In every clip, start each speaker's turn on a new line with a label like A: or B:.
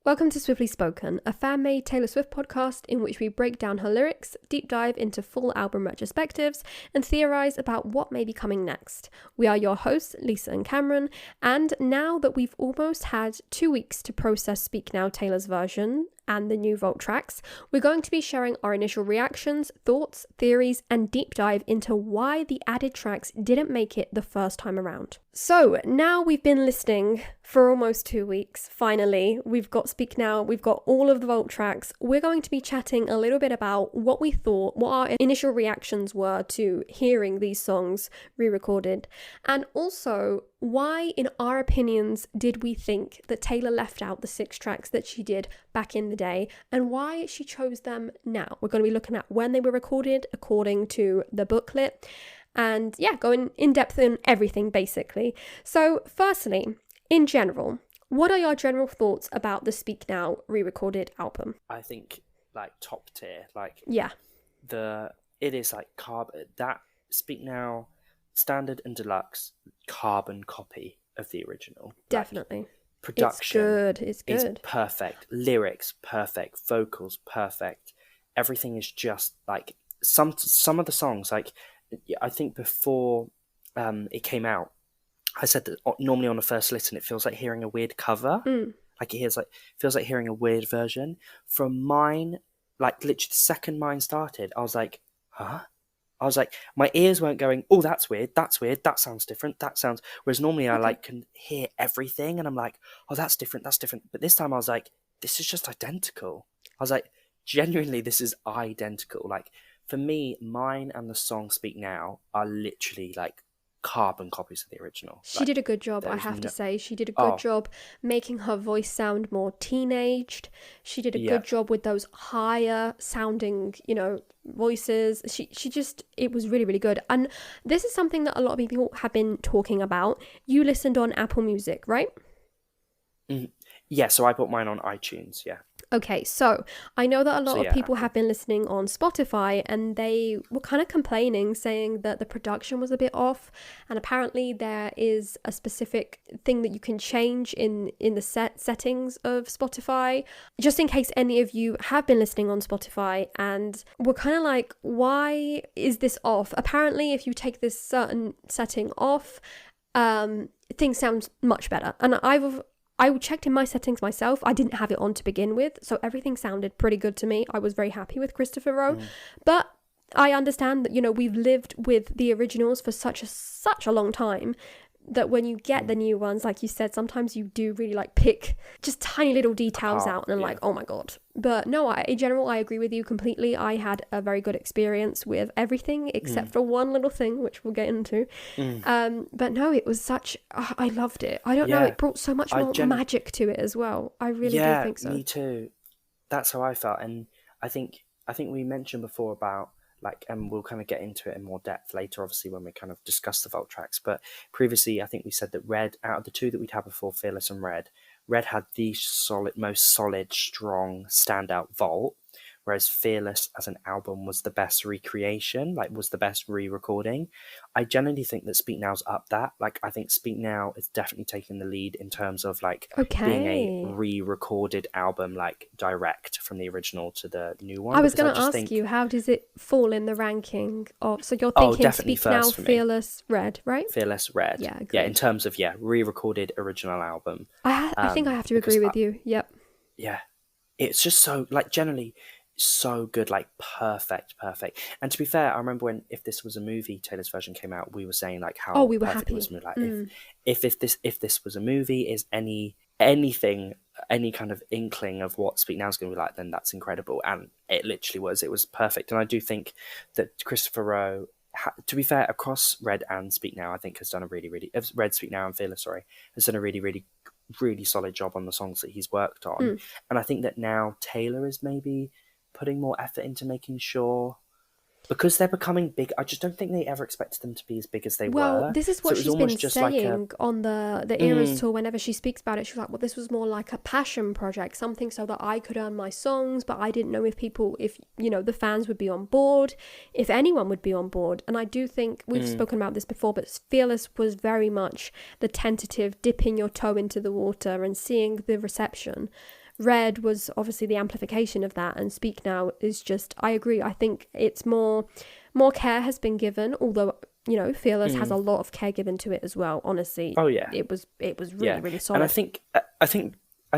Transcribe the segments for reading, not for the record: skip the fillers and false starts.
A: Welcome to Swiftly Spoken, a fan-made Taylor Swift podcast in which we break down her lyrics, deep dive into full album retrospectives, and theorise about what may be coming next. We are your hosts, Lisa and Cameron, and now that we've almost had 2 weeks to process Speak Now Taylor's version and the new Vault tracks, we're going to be sharing our initial reactions, thoughts, theories, and deep dive into why the added tracks didn't make it the first time around. So now we've been listening for almost 2 weeks. Finally, we've got Speak Now, we've got all of the Vault tracks. We're going to be chatting a little bit about what we thought, what our initial reactions were to hearing these songs re-recorded, and also why, in our opinions, did we think that Taylor left out the 6 tracks that she did back in the day, and why she chose them now. We're going to be looking at when they were recorded according to the booklet, and yeah, going in depth in everything basically. So firstly, in general, what are your general thoughts about the Speak Now re-recorded album?
B: I think like top tier, like
A: Yeah,
B: it is like that Speak Now standard and deluxe carbon copy of the original.
A: definitely.
B: Like, production
A: It's good.
B: is perfect, lyrics perfect, vocals perfect. Everything is just like some of the songs. Like I think before it came out, I said that normally on a first listen it feels like hearing a weird cover. Like it feels like hearing a weird version. From mine, like literally the second mine started, I was like, huh? I was like, my ears weren't going, oh, that's weird, that sounds different, whereas normally I like can hear everything and I'm like, oh, that's different. But this time I was like, this is just identical. I was like, genuinely, this is identical. Like, for me, mine and the song Speak Now are literally like carbon copies of the original.
A: She did a good job, I have to say. She did a good job making her voice sound more teenaged. She did a good job with those higher sounding, voices. She just, it was really, really good. And this is something that a lot of people have been talking about. You listened on Apple Music, right?
B: Yeah, so I put mine on iTunes, yeah.
A: Okay, so I know that a lot of people have been listening on Spotify and they were kind of complaining, saying that the production was a bit off, and apparently there is a specific thing that you can change in the settings of Spotify. Just in case any of you have been listening on Spotify and were kind of like, why is this off? Apparently, if you take this certain setting off, things sound much better. And I checked in my settings myself. I didn't have it on to begin with, so everything sounded pretty good to me. I was very happy with Christopher Rowe. But I understand that, we've lived with the originals for such a long time that when you get the new ones, like you said, sometimes you do really like pick just tiny little details out and like, oh my God. But no, in general, I agree with you completely. I had a very good experience with everything except for one little thing, which we'll get into. But no, it was I loved it. I don't know, it brought so much more magic to it as well. I really do think so.
B: Me too. That's how I felt. And I think we mentioned before about like, and we'll kind of get into it in more depth later, obviously, when we kind of discuss the Vault tracks. But previously, I think we said that Red, out of the 2 that we'd had before, Fearless and Red had the most solid, strong, standout Vault, whereas Fearless as an album was the best recreation, like was the best re-recording. I generally think that Speak Now's up that. Like, I think Speak Now is definitely taking the lead in terms of like being a re-recorded album, like direct from the original to the new one.
A: I was going to ask you, how does it fall in the ranking of? So you're thinking Speak Now, Fearless, Red, right?
B: Fearless, Red.
A: Yeah, agreed.
B: Yeah, in terms of re-recorded original album.
A: I think I have to agree with you. Yep.
B: Yeah, it's just so like generally so good, like perfect. And to be fair, I remember if this was a movie, Taylor's version came out, we were saying like how
A: we were
B: perfect
A: happy.
B: It was. Like if this was a movie, is anything, any kind of inkling of what Speak Now is going to be like, then that's incredible. And it literally was. It was perfect. And I do think that Christopher Rowe, to be fair, across Red and Speak Now, I think has done a Red, Speak Now and Fearless, has done a really solid job on the songs that he's worked on. And I think that now Taylor is maybe putting more effort into making sure, because they're becoming big. I just don't think they ever expected them to be as big as they were.
A: Well, this is what she's been saying on the Eras tour. Whenever she speaks about it, she's like, well, this was more like a passion project, something so that I could earn my songs, but I didn't know if the fans would be on board, if anyone would be on board. And I do think we've spoken about this before, but Fearless was very much the tentative dipping your toe into the water and seeing the reception. Red was obviously the amplification of that, and Speak Now is just, I agree, I think it's more care has been given, although, you know, Fearless has a lot of care given to it as well, honestly.
B: Oh yeah,
A: it was really really solid.
B: And I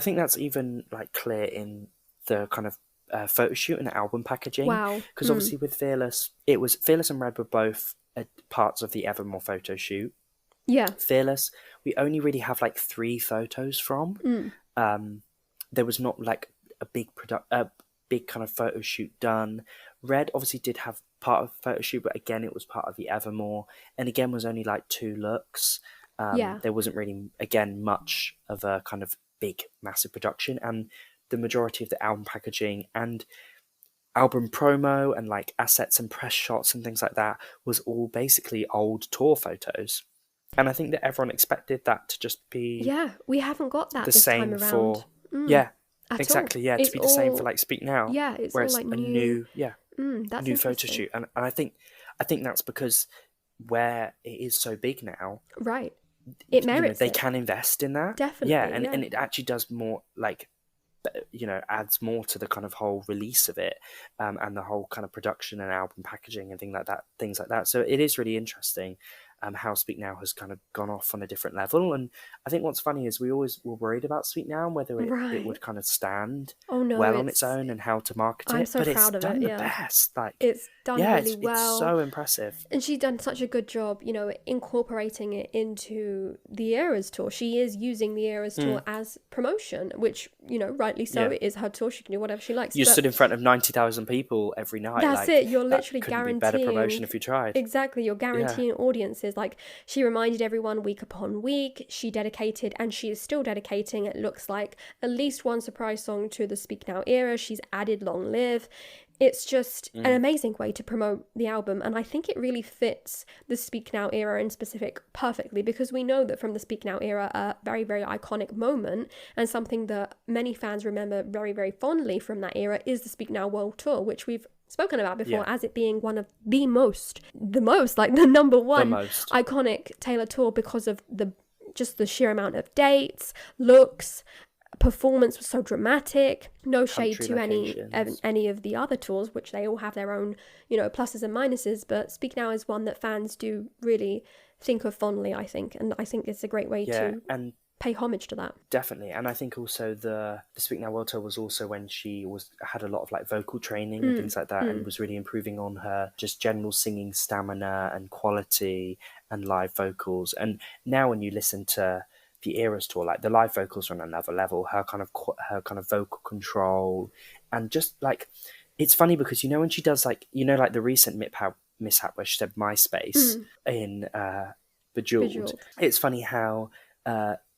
B: think that's even like clear in the kind of photo shoot and album packaging.
A: Wow.
B: Because obviously with Fearless, Fearless and Red were both parts of the Evermore photo shoot.
A: Yeah.
B: Fearless, we only really have like 3 photos from. There was not like a big kind of photo shoot done. Red obviously did have part of the photo shoot, but again, it was part of the Evermore, and again was only like 2 looks. There wasn't really, again, much of a kind of big, massive production, and the majority of the album packaging and album promo and like assets and press shots and things like that was all basically old tour photos. And I think that everyone expected that to just be
A: we haven't got that
B: the
A: this
B: same
A: time around.
B: for exactly
A: all.
B: To be the same for like Speak Now.
A: It's
B: where
A: all
B: it's
A: like
B: a
A: new
B: that's new photo shoot, and I think that's because where it is so big now,
A: right? It merits
B: they can invest in that,
A: definitely,
B: and it actually does more, like, you know, adds more to the kind of whole release of it, and the whole kind of production and album packaging and things like that. So it is really interesting how Speak Now has kind of gone off on a different level. And I think what's funny is we always were worried about Speak Now and whether it would kind of stand well on its own and how to market it.
A: I'm so
B: but
A: proud
B: it's
A: of
B: done
A: it.
B: the best. Like,
A: it's done really well.
B: It's so impressive.
A: And she's done such a good job, you know, incorporating it into the Eras tour. She is using the Eras tour as promotion, which, you know, rightly so. It is her tour. She can do whatever she likes.
B: You stood in front of 90,000 people every night.
A: That's it. You're literally guaranteeing.
B: Be better promotion if you tried.
A: Exactly. You're guaranteeing audiences. Like, she reminded everyone week upon week. She dedicated, and she is still dedicating, it looks like, at least one surprise song to the Speak Now era. She's added Long Live. It's just an amazing way to promote the album, and I think it really fits the Speak Now era in specific perfectly, because we know that from the Speak Now era, a very, very iconic moment and something that many fans remember very, very fondly from that era is the Speak Now World Tour, which we've spoken about before as it being one of the most, like the number one iconic Taylor tour, because of the sheer amount of dates, looks, performance was so dramatic. No shade to any of the other tours, which they all have their own, you know, pluses and minuses, but Speak Now is one that fans do really think of fondly, I think, and I think it's a great way to pay homage to that.
B: Definitely. And I think also the Speak Now World Tour was also when she had a lot of like vocal training and things like that, and was really improving on her just general singing stamina and quality and live vocals. And now when you listen to the Eras tour, like, the live vocals are on another level. Her kind of vocal control, and just like, it's funny because, you know, when she does, like, you know, like the recent mishap where she said MySpace in Bejeweled. It's funny how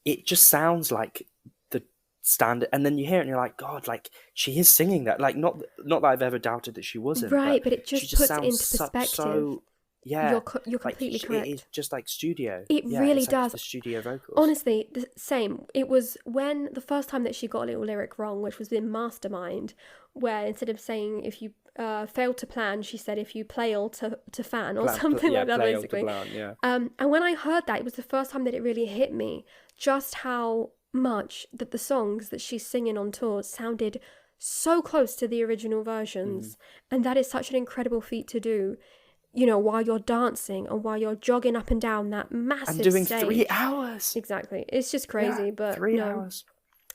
B: it just sounds like the standard, and then you hear it and you're like, God, like, she is singing that. Like, not that I've ever doubted that she wasn't,
A: right? But it just puts it into perspective.
B: So you're
A: completely correct.
B: It is just like studio.
A: It really does.
B: Like the studio vocals.
A: Honestly, the same. It was when the first time that she got a little lyric wrong, which was in Mastermind, where instead of saying if you fail to plan, she said if you plail to fan, or something like that, basically. And when I heard that, it was the first time that it really hit me just how much that the songs that she's singing on tour sounded so close to the original versions, and that is such an incredible feat to do. You know, while you're dancing and while you're jogging up and down that massive
B: and doing
A: stage.
B: 3 hours.
A: Exactly. It's just crazy, but
B: 3 hours.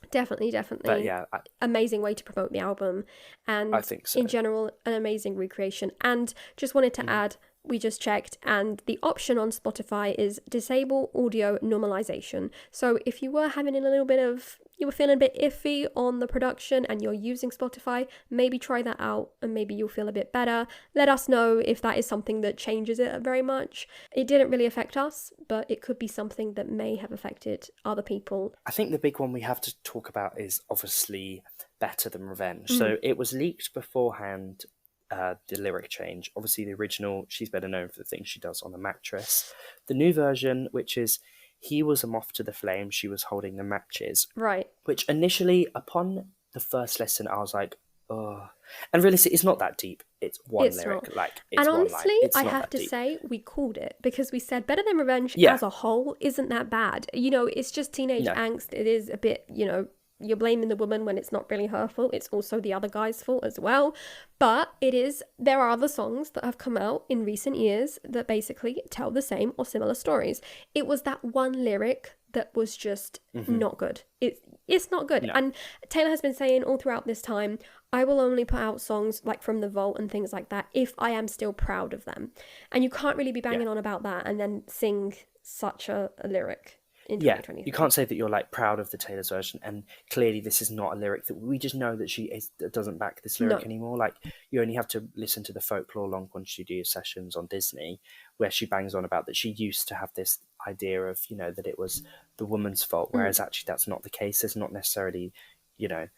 A: Definitely. But amazing way to promote the album, and
B: I think so.
A: In general, an amazing recreation. And just wanted to add, we just checked, and the option on Spotify is disable audio normalization. So if you were having you were feeling a bit iffy on the production and you're using Spotify, maybe try that out and maybe you'll feel a bit better. Let us know if that is something that changes it very much. It didn't really affect us, but it could be something that may have affected other people.
B: I think the big one we have to talk about is obviously Better Than Revenge. So it was leaked beforehand, the lyric change. Obviously the original, she's better known for the things she does on the mattress. The new version, which is he was a moth to the flame, she was holding the matches.
A: Right.
B: Which initially, upon the first listen, I was like, oh. And really, it's not that deep. It's one lyric.
A: Not.
B: Like, it's
A: and
B: one
A: honestly,
B: line. It's
A: I
B: not
A: have
B: that
A: to
B: deep.
A: say, we called it, because we said Better Than Revenge as a whole isn't that bad. You know, it's just teenage angst. It is a bit, you know, you're blaming the woman when it's not really her fault. It's also the other guy's fault as well. But there are other songs that have come out in recent years that basically tell the same or similar stories. It was that one lyric that was just not good. It's not good. No. And Taylor has been saying all throughout this time, I will only put out songs like from the vault and things like that if I am still proud of them. And you can't really be banging on about that and then sing such a lyric. Yeah,
B: you can't say that you're like proud of the Taylor's version, and clearly this is not a lyric that we just know that she doesn't back this lyric anymore. Like, you only have to listen to the Folklore Long Quantity Studio sessions on Disney, where she bangs on about that she used to have this idea of, you know, that it was the woman's fault, whereas actually that's not the case. It's not necessarily, you know,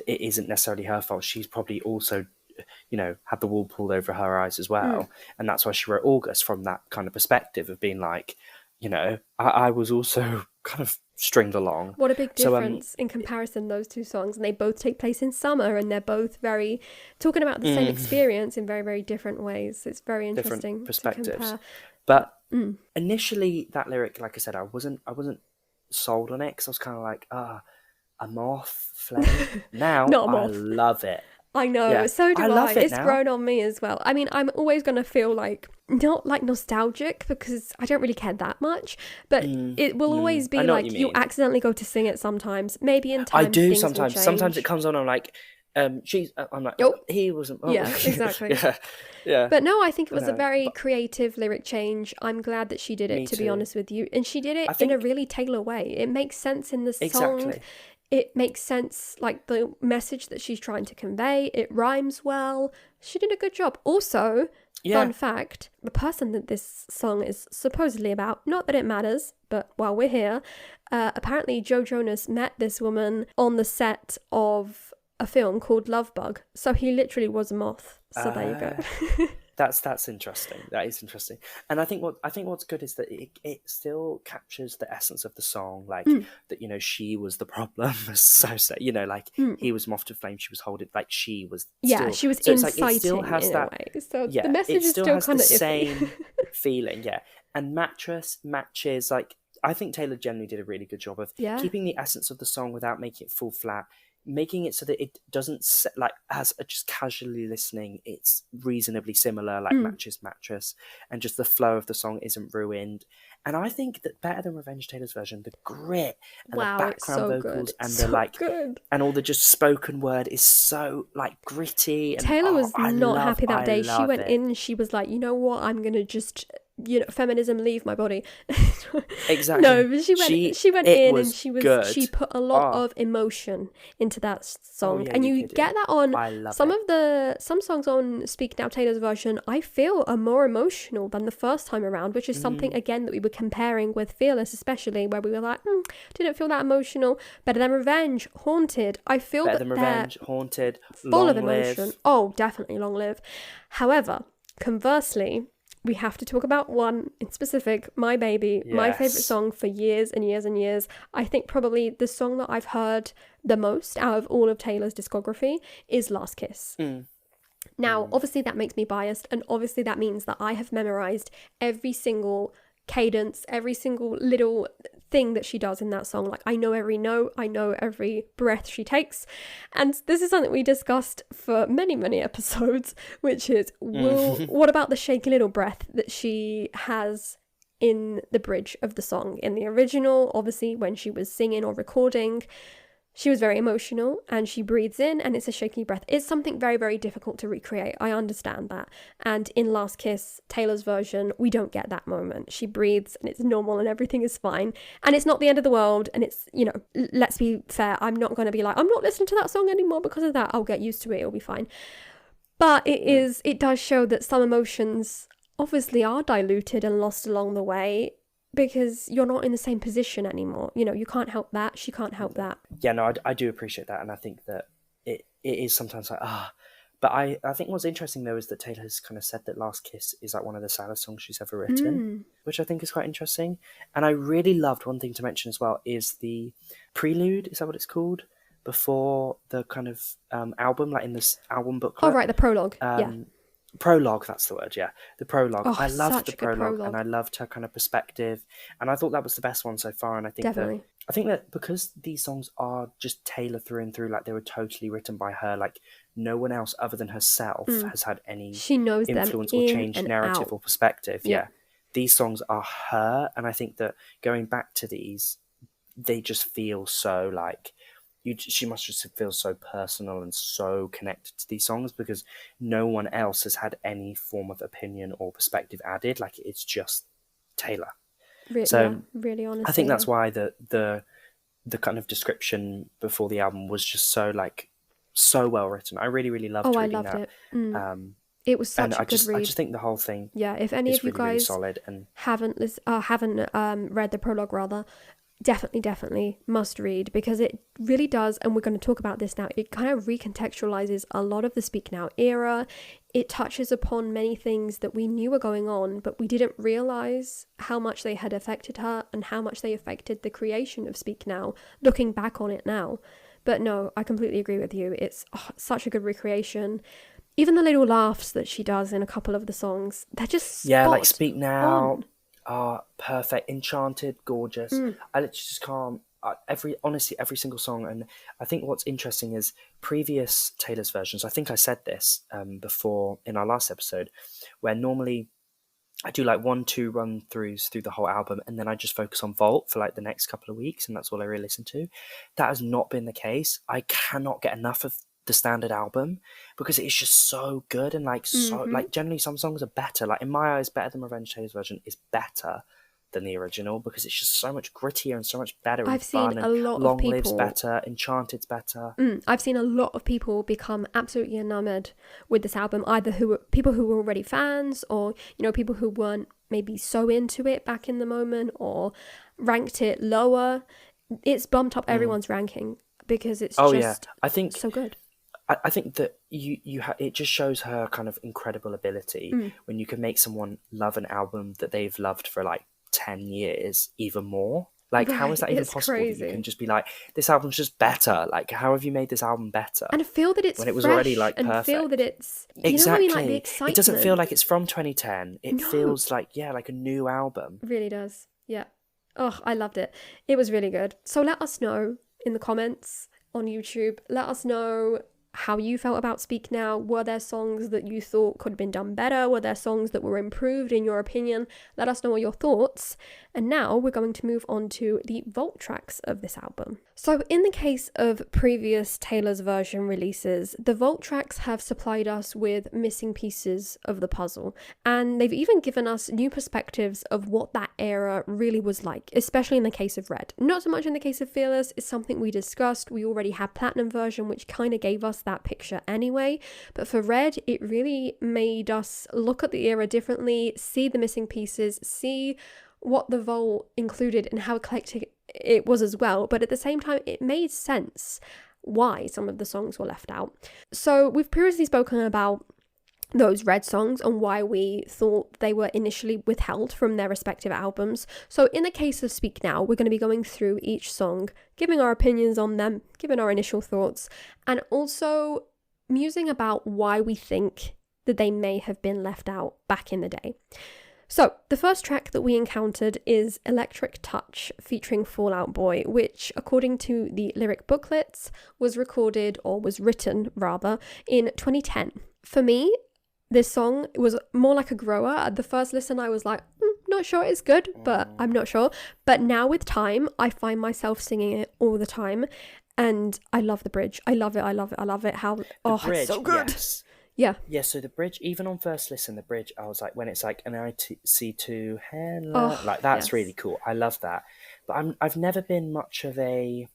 B: it isn't necessarily her fault. She's probably also, you know, had the wool pulled over her eyes as well, and that's why she wrote August, from that kind of perspective of being like, you know, I was also kind of stringed along.
A: What a big difference in comparison, those two songs. And they both take place in summer, and they're both talking about the same experience in very, very different ways. It's very interesting.
B: Different perspectives. But initially, that lyric, like I said, I wasn't sold on it, because I was kind of like, a moth flame. Now I love it.
A: I know, so do I. It's grown on me as well. I mean, I'm always going to feel like, not like nostalgic, because I don't really care that much, but it will always be like you accidentally go to sing it sometimes. Maybe in time
B: I do sometimes. Sometimes it comes on, I'm like, I'm like, he wasn't. Oh.
A: Yeah, exactly.
B: yeah.
A: But no, I think it was a very creative lyric change. I'm glad that she did it, to be honest with you. And she did it in a really Taylor way. It makes sense in the song.
B: Exactly.
A: It makes sense, like the message that she's trying to convey. It rhymes well. She did a good job. Also, fun fact, the person that this song is supposedly about, not that it matters, but while we're here, apparently Joe Jonas met this woman on the set of a film called Love Bug. So he literally was a moth. So there you go.
B: That's interesting. That is interesting. And I think what's good is that it still captures the essence of the song, like that, you know, she was the problem. So you know, like he was moth to flame, she was holding, like she was
A: she was inciting, like, it still has that way. So the message is still kind of
B: the same feeling, and matches, like, I think Taylor generally did a really good job of keeping the essence of the song without making it fall flat, making it so that it doesn't like, as just casually listening, it's reasonably similar, like mattress, and just the flow of the song isn't ruined. And I think that better than Revenge Taylor's version, the grit and the background vocals and the and all the just spoken word is so like gritty. And,
A: Taylor was not happy that day. She went in and she was like, you know what, I'm gonna just, you know, feminism leave my body.
B: Exactly.
A: No, but she went in and she put a lot of emotion into that song, and you get that on some songs on Speak Now Taylor's version. I feel are more emotional than the first time around, which is something again that we were comparing with Fearless, especially, where we were like, didn't feel that emotional. Better Than Revenge, Haunted. I feel
B: Better Than Revenge, Haunted,
A: full of emotion. Oh, definitely Long Live. However, conversely, we have to talk about one in specific, My Baby, my favourite song for years and years and years. I think probably the song that I've heard the most out of all of Taylor's discography is Last Kiss. Now, obviously that makes me biased, and obviously that means that I have memorised every single cadence, every single little thing that she does in that song. Like, I know every note, I know every breath she takes. And this is something we discussed for many, many episodes, which is, what about the shaky little breath that she has in the bridge of the song? In the original, obviously, when she was singing or recording, she was very emotional and she breathes in and it's a shaky breath. It's something very, very difficult to recreate. I understand that. And in Last Kiss, Taylor's version, we don't get that moment. She breathes and it's normal and everything is fine. And it's not the end of the world. And it's, you know, let's be fair. I'm not going to be like, I'm not listening to that song anymore because of that. I'll get used to it. It'll be fine. But it does show that some emotions obviously are diluted and lost along the way, because you're not in the same position anymore. You know, you can't help that. She can't help that.
B: Yeah, no, I do appreciate that. And I think that it is sometimes like, But I think what's interesting, though, is that Taylor has kind of said that Last Kiss is like one of the saddest songs she's ever written, which I think is quite interesting. And I really loved, one thing to mention as well, is the prelude. Is that what it's called? Before the kind of album, like in this album booklet.
A: Oh, right, the prologue.
B: prologue, that's the word, yeah. The prologue.
A: Oh,
B: I loved
A: such
B: the
A: a good
B: prologue,
A: prologue.
B: and I loved her kind of perspective, and I thought that was the best one so far. And
A: Definitely.
B: I think that because these songs are just Taylor through and through, like they were totally written by her, like no one else other than herself has had any
A: She knows them
B: influence or
A: in
B: change
A: and
B: narrative
A: out.
B: or perspective.
A: Yeah.
B: Yeah. These songs are her, and I think that going back to these, they just feel so like she must just feel so personal and so connected to these songs because no one else has had any form of opinion or perspective added. Like it's just Taylor. So
A: really honestly.
B: I think that's why the kind of description before the album was just so like so well written. I really, really loved reading that.
A: It was such a good read.
B: I just think the whole thing.
A: Yeah, if any of you
B: really, really
A: guys
B: solid and
A: haven't read the prologue, rather, definitely must read, because it really does, and we're going to talk about this now, it kind of recontextualizes a lot of the Speak Now era. It touches upon many things that we knew were going on, but we didn't realize how much they had affected her and how much they affected the creation of Speak Now, looking back on it now. But no, I completely agree with you. It's such a good recreation. Even the little laughs that she does in a couple of the songs, they're just
B: like Speak Now
A: on.
B: are perfect, enchanted, gorgeous. I literally just can't. Honestly, every single song. And I think what's interesting is previous Taylor's versions. I think I said this before in our last episode, where normally I do like 1-2 run throughs through the whole album, and then I just focus on Vault for like the next couple of weeks, and that's all I really listen to. That has not been the case. I cannot get enough of the standard album because it's just so good, and like so like generally some songs are better. Like in my eyes, Better Than Revenge Taylor's version is better than the original because it's just so much grittier and so much better.
A: I've seen a lot
B: Long
A: of people.
B: Live's better, Enchanted's better.
A: I've seen a lot of people become absolutely enamored with this album, either people who were already fans, or people who weren't maybe so into it back in the moment, or ranked it lower. It's bumped up everyone's ranking because it's
B: I think
A: so good.
B: I think that it just shows her kind of incredible ability when you can make someone love an album that they've loved for like 10 years even more. Like, how is that even possible? That you can just be like, this album's just better. Like, how have you made this album better?
A: And feel that it's
B: when it was
A: fresh,
B: already like perfect.
A: And feel that it's
B: exactly.
A: Like the excitement.
B: It doesn't feel like it's from 2010. It feels like like a new album.
A: It really does. Yeah. Oh, I loved it. It was really good. So let us know in the comments on YouTube. Let us know how you felt about Speak Now. Were there songs that you thought could have been done better? Were there songs that were improved in your opinion? Let us know all your thoughts. And now we're going to move on to the vault tracks of this album. So in the case of previous Taylor's version releases, the vault tracks have supplied us with missing pieces of the puzzle, and they've even given us new perspectives of what that era really was like, especially in the case of Red. Not so much in the case of Fearless. It's something we discussed. We already had Platinum version, which kind of gave us that picture anyway, but for Red, it really made us look at the era differently, see the missing pieces, see what the vault included and how eclectic it was as well, but at the same time it made sense why some of the songs were left out. So we've previously spoken about those Red songs and why we thought they were initially withheld from their respective albums. So in the case of Speak Now, we're going to be going through each song, giving our opinions on them, giving our initial thoughts, and also musing about why we think that they may have been left out back in the day. So, the first track that we encountered is Electric Touch featuring Fall Out Boy, which, according to the lyric booklets, was written in 2010. For me, this song was more like a grower. At the first listen, I was like, not sure it's good, but I'm not sure. But now with time, I find myself singing it all the time, and I love the bridge. I love it. How, bridge, it's so good.
B: Yes.
A: Yeah,
B: so the bridge, even on first listen, the bridge, I was like, when it's like an IC2 hello, like that's really cool. I love that. But I've never been much of a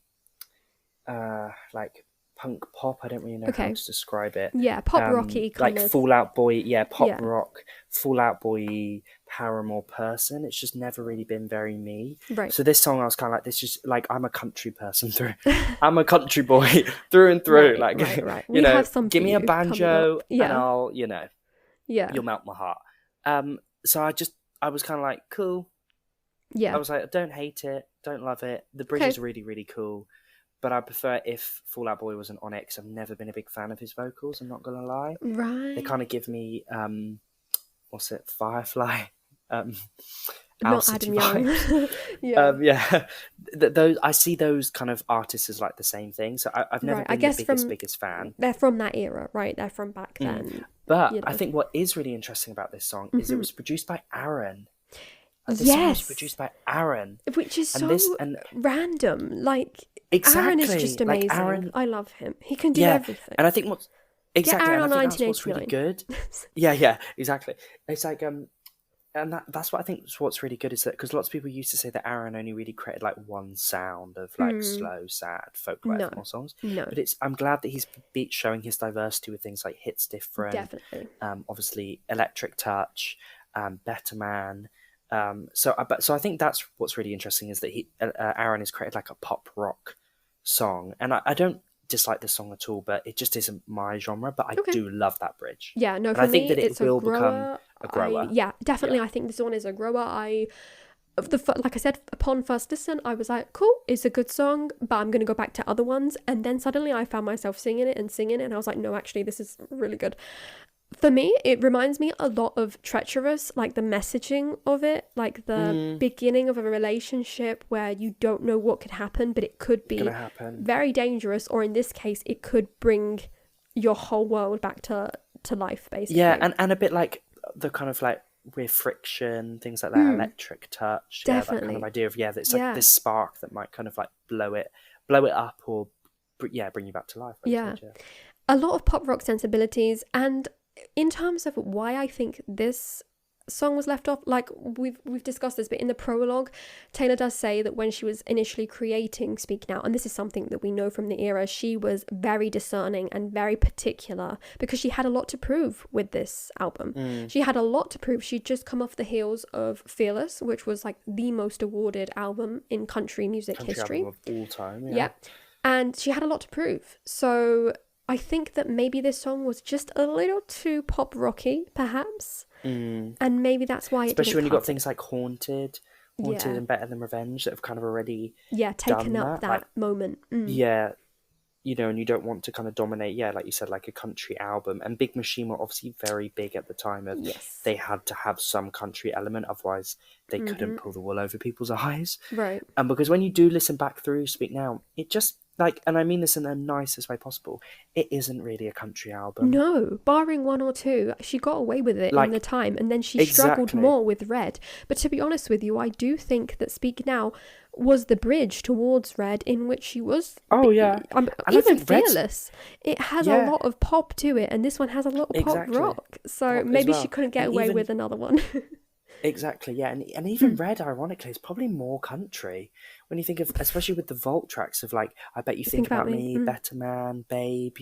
B: like punk pop. I don't really know how to describe it.
A: Yeah, pop rocky kind
B: like
A: of.
B: Fall Out Boy, rock, Fall Out Boy, Paramore person. It's just never really been very me.
A: Right.
B: So this song, I was kind of like, this is like, I'm a country person through. I'm a country boy through and through.
A: Right.
B: You know, give me a banjo and I'll, you'll melt my heart. So I was kind of like, cool.
A: Yeah.
B: I was like, I don't hate it, don't love it. The bridge is really, really cool. but I prefer if Fall Out Boy wasn't on it, because I've never been a big fan of his vocals, I'm not gonna lie.
A: Right.
B: They kind of give me what's it, Firefly, Owl
A: Not
B: City
A: Adam Young.
B: vibes.
A: Yeah.
B: Those, I see those kind of artists as like the same thing. So I've never
A: Right. I
B: been
A: guess
B: the biggest fan.
A: they're from that era, right? They're from back then.
B: But
A: you know.
B: I think what is really interesting about this song is it was produced by Aaron. This song was
A: Yes.
B: produced by Aaron.
A: Which is
B: And
A: so
B: this- and-
A: random. Like,
B: Exactly.
A: Aaron is just
B: Like,
A: amazing.
B: Aaron-
A: I love him. He can do
B: Yeah,
A: everything.
B: and I think what's exactly,
A: Aaron
B: and I
A: on
B: think that's what's really
A: 1989.
B: good. Yeah, exactly. It's like and that's what I think is what's really good, is that because lots of people used to say that Aaron only really created like one sound of like slow, sad folk ephemeral songs.
A: No.
B: But I'm glad that he's showing his diversity with things like Hits Different,
A: Definitely.
B: obviously Electric Touch, Better Man. So I think that's what's really interesting, is that Aaron has created like a pop rock song, and I don't dislike this song at all, but it just isn't my genre. But I do love that bridge.
A: Yeah, no,
B: and
A: for
B: I think
A: me,
B: that it
A: it's
B: will
A: a grower.
B: become a grower.
A: Yeah, definitely. I think this one is a grower. Like I said, upon first listen, I was like, cool, it's a good song, but I'm going to go back to other ones. And then suddenly I found myself singing it, and I was like, no, actually, this is really good. For me, it reminds me a lot of Treacherous, like the messaging of it, like the beginning of a relationship where you don't know what could happen, but it could be very dangerous, or in this case, it could bring your whole world back to life, basically.
B: Yeah, and a bit like the kind of like with friction, things like that, Electric Touch.
A: Definitely.
B: Yeah, that kind of idea of, it's like this spark that might kind of like blow it up, or bring you back to life.
A: Yeah. A lot of pop rock sensibilities. And in terms of why I think this song was left off, like we've discussed this, but in the prologue, Taylor does say that when she was initially creating Speak Now, and this is something that we know from the era, she was very discerning and very particular, because she had a lot to prove with this album. She had a lot to prove. She'd just come off the heels of Fearless, which was like the most awarded album in country music history
B: album of all time.
A: Yeah, and she had a lot to prove. So I think that maybe this song was just a little too pop rocky, perhaps. And maybe that's why
B: especially when
A: you've
B: got things like Haunted and Better Than Revenge that have kind of already
A: taken up that
B: like,
A: moment.
B: Yeah, and you don't want to kind of dominate, like you said, like a country album. And Big Machine were obviously very big at the time, and they had to have some country element, otherwise they couldn't pull the wool over people's eyes.
A: Right.
B: And because when you do listen back through Speak Now, it just like, and I mean this in the nicest way possible, it isn't really a country album.
A: No, barring one or two, she got away with it in the time, and then she struggled more with Red. But to be honest with you, I do think that Speak Now was the bridge towards Red, in which she was even Fearless. It has a lot of pop to it, and this one has a lot of pop rock. So maybe she couldn't get away with another one.
B: Exactly, yeah, and even Red, ironically, is probably more country when you think of, especially with the vault tracks of like, I Bet You Think About Me, Better Man, Babe.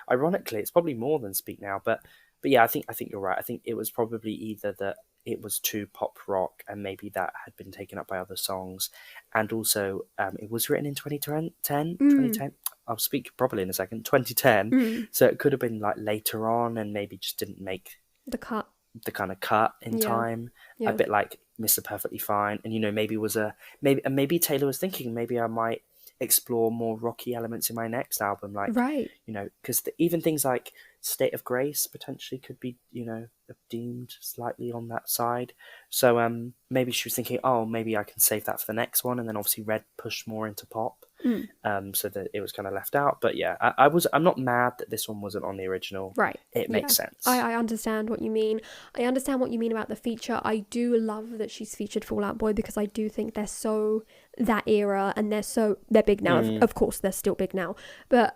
B: Ironically, it's probably more than Speak Now, but yeah, I think you're right. I think it was probably either that it was too pop rock, and maybe that had been taken up by other songs, and also it was written in 2010. I'll speak properly in a second. 2010, so it could have been like later on, and maybe just didn't make the kind of cut in time, a bit like Mr. Perfectly Fine. And maybe Taylor was thinking, maybe I might explore more rocky elements in my next album, like because even things like State of Grace potentially could be deemed slightly on that side. So maybe she was thinking, oh, maybe I can save that for the next one, and then obviously Red pushed more into pop, so that it was kind of left out. But yeah, I'm not mad that this one wasn't on the original.
A: Right,
B: it makes sense.
A: I understand what you mean. I understand what you mean about the feature. I do love that she's featured Fall Out Boy, because I do think they're so that era, and they're big now. Of course, they're still big now, but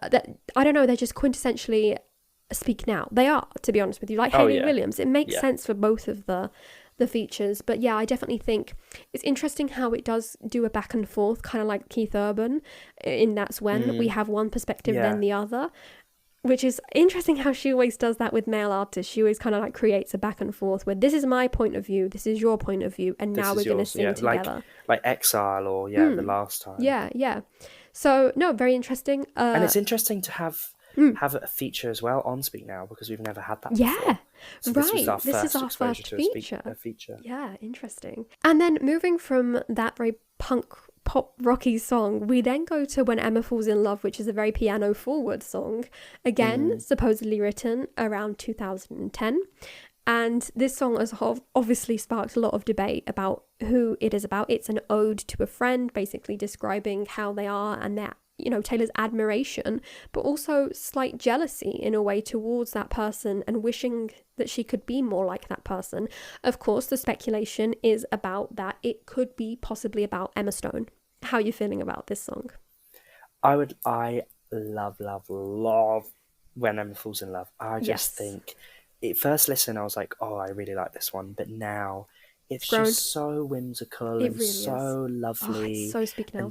A: I don't know. They're just quintessentially Speak Now. They are, to be honest with you, like Hayley Williams. It makes sense for both of the features. But yeah, I definitely think it's interesting how it does do a back and forth, kind of like Keith Urban, in That's When we have one perspective then the other, which is interesting how she always does that with male artists. She always kind of like creates a back and forth where this is my point of view, this is your point of view, and now we're going to sing together.
B: Like Exile or the last time.
A: Yeah. So no, very interesting.
B: And it's interesting to have a feature as well on Speak Now, because we've never had that before. So this is our first
A: feature.
B: A feature.
A: Yeah, interesting. And then moving from that very punk pop rocky song, we then go to When Emma Falls in Love, which is a very piano forward song. Again, supposedly written around 2010. And this song has obviously sparked a lot of debate about who it is about. It's an ode to a friend, basically describing how they are and their, you know, Taylor's admiration, but also slight jealousy in a way towards that person and wishing that she could be more like that person. Of course, the speculation is about that it could be possibly about Emma Stone. How are you feeling about this song?
B: I love When Emma Falls in Love. I just think, at first listen, I was like, oh, I really like this one. But now it's just so whimsical and really so lovely.
A: It's so Speak Now.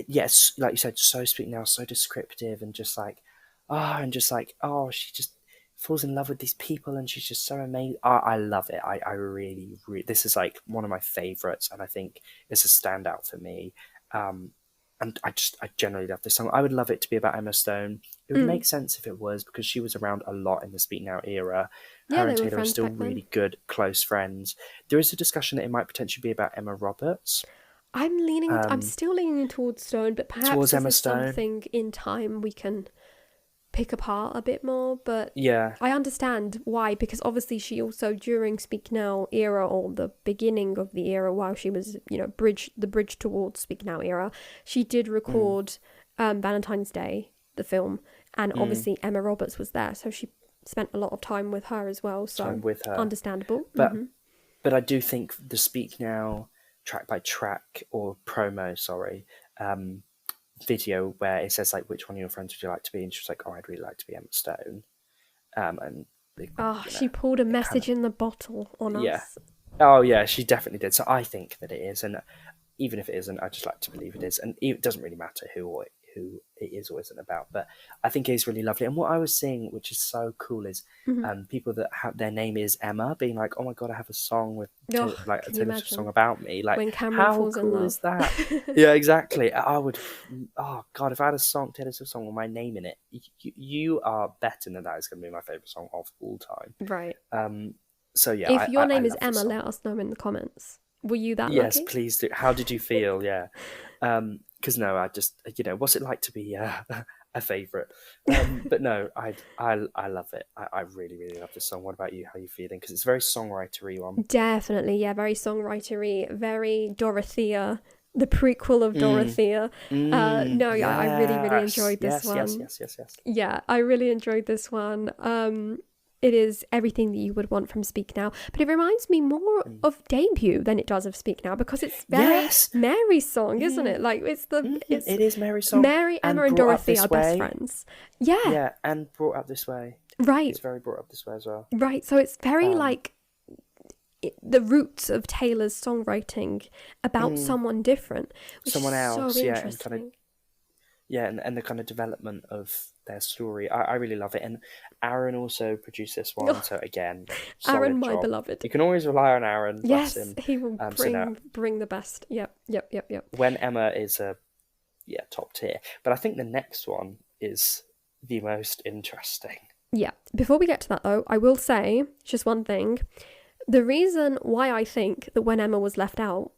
B: Yes, like you said, so Speak Now, so descriptive and just like, she just falls in love with these people and she's just so amazing. I love it. I really, this is like one of my favourites and I think it's a standout for me. And I generally love this song. I would love it to be about Emma Stone. It would make sense if it was, because she was around a lot in the Speak Now era. Her and Taylor are still really good, close friends. There is a discussion that it might potentially be about Emma Roberts.
A: I'm still leaning towards Stone, but perhaps
B: Emma
A: this is
B: Stone.
A: Something in time we can pick apart a bit more, but I understand why, because obviously she also, during Speak Now era, or the beginning of the era, while she was, you know, the bridge towards Speak Now era, she did record Valentine's Day, the film, and obviously Emma Roberts was there, so she spent a lot of time with her as well, so understandable.
B: But I do think the Speak Now track by track, or promo, video where it says like, which one of your friends would you like to be, and she was like, oh, I'd really like to be Emma Stone,
A: she pulled a message in the bottle on us.
B: She definitely did. So I think that it is, and even if it isn't, I just like to believe it is, and it doesn't really matter who it is or isn't about, but I think it is really lovely. And what I was seeing, which is so cool, is people that have their name is Emma being like, oh my god, I have a song with a Taylor Swift song about me. Like,
A: when Cameron
B: how
A: falls
B: cool
A: in love.
B: is that? Yeah, exactly. I would, oh god, if I had a Taylor Swift song with my name in it, you are betting that is going to be my favourite song of all time.
A: Right.
B: So yeah,
A: if your name is Emma, let us know in the comments. Were you that lucky?
B: Yes, please do. How did you feel? Yeah. Because no, I just, you know, what's it like to be a favourite? But no, I love it. I really, really love this song. What about you? How are you feeling? Because it's a very songwritery one.
A: Definitely, yeah, very songwritery, very Dorothea, the prequel of Dorothea. I really, really enjoyed this one.
B: Yes.
A: Yeah, I really enjoyed this one. It is everything that you would want from Speak Now, but it reminds me more of Debut than it does of Speak Now, because it's very Mary's song, isn't it? Like it
B: is Mary's song.
A: Mary, Emma, and Dorothy are best friends. Yeah,
B: and Brought Up This Way.
A: Right,
B: it's very Brought Up This Way as well.
A: Right, so it's very the roots of Taylor's songwriting about someone different,
B: someone else,
A: so
B: interesting. And the kind of development of their story. I really love it. And Aaron also produced this one, so again,
A: Aaron, my
B: job.
A: beloved.
B: You can always rely on Aaron.
A: Yes,
B: him.
A: He will bring the best. Yep.
B: When Emma is top tier. But I think the next one is the most interesting.
A: Yeah. Before we get to that though, I will say just one thing. The reason why I think that When Emma was left out,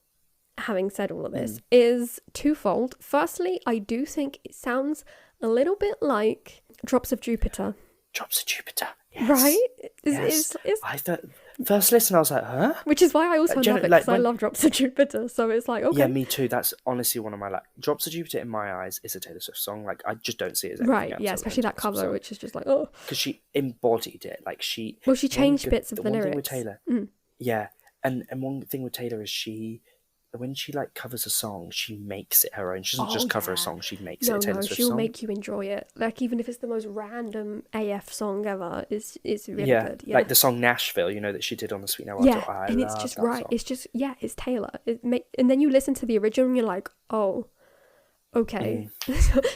A: having said all of this, is twofold. Firstly, I do think it sounds a little bit like Drops of Jupiter.
B: Drops of Jupiter, yes.
A: Right?
B: Yes. I thought, first listen, I was like, huh?
A: Which is why I also love it, because I love Drops of Jupiter, so it's like, okay.
B: Yeah, me too. That's honestly one of my, Drops of Jupiter in my eyes is a Taylor Swift song. Like, I just don't see it as anything else.
A: Right, yeah, especially that cover, which is just like, oh.
B: Because she embodied it. Like, she
A: changed bits of the lyrics.
B: One thing with Taylor, yeah, and one thing with Taylor is when she covers a song, she makes it her own. She doesn't just cover a song; she makes it a Taylor Swift
A: she'll
B: song.
A: Make you enjoy it. Like, even if it's the most random AF song ever, it's really good. Yeah,
B: like the song Nashville, that she did on the Sweet Now.
A: And it's just right. Song. It's just it's Taylor. And then you listen to the original, and you're like, oh, okay.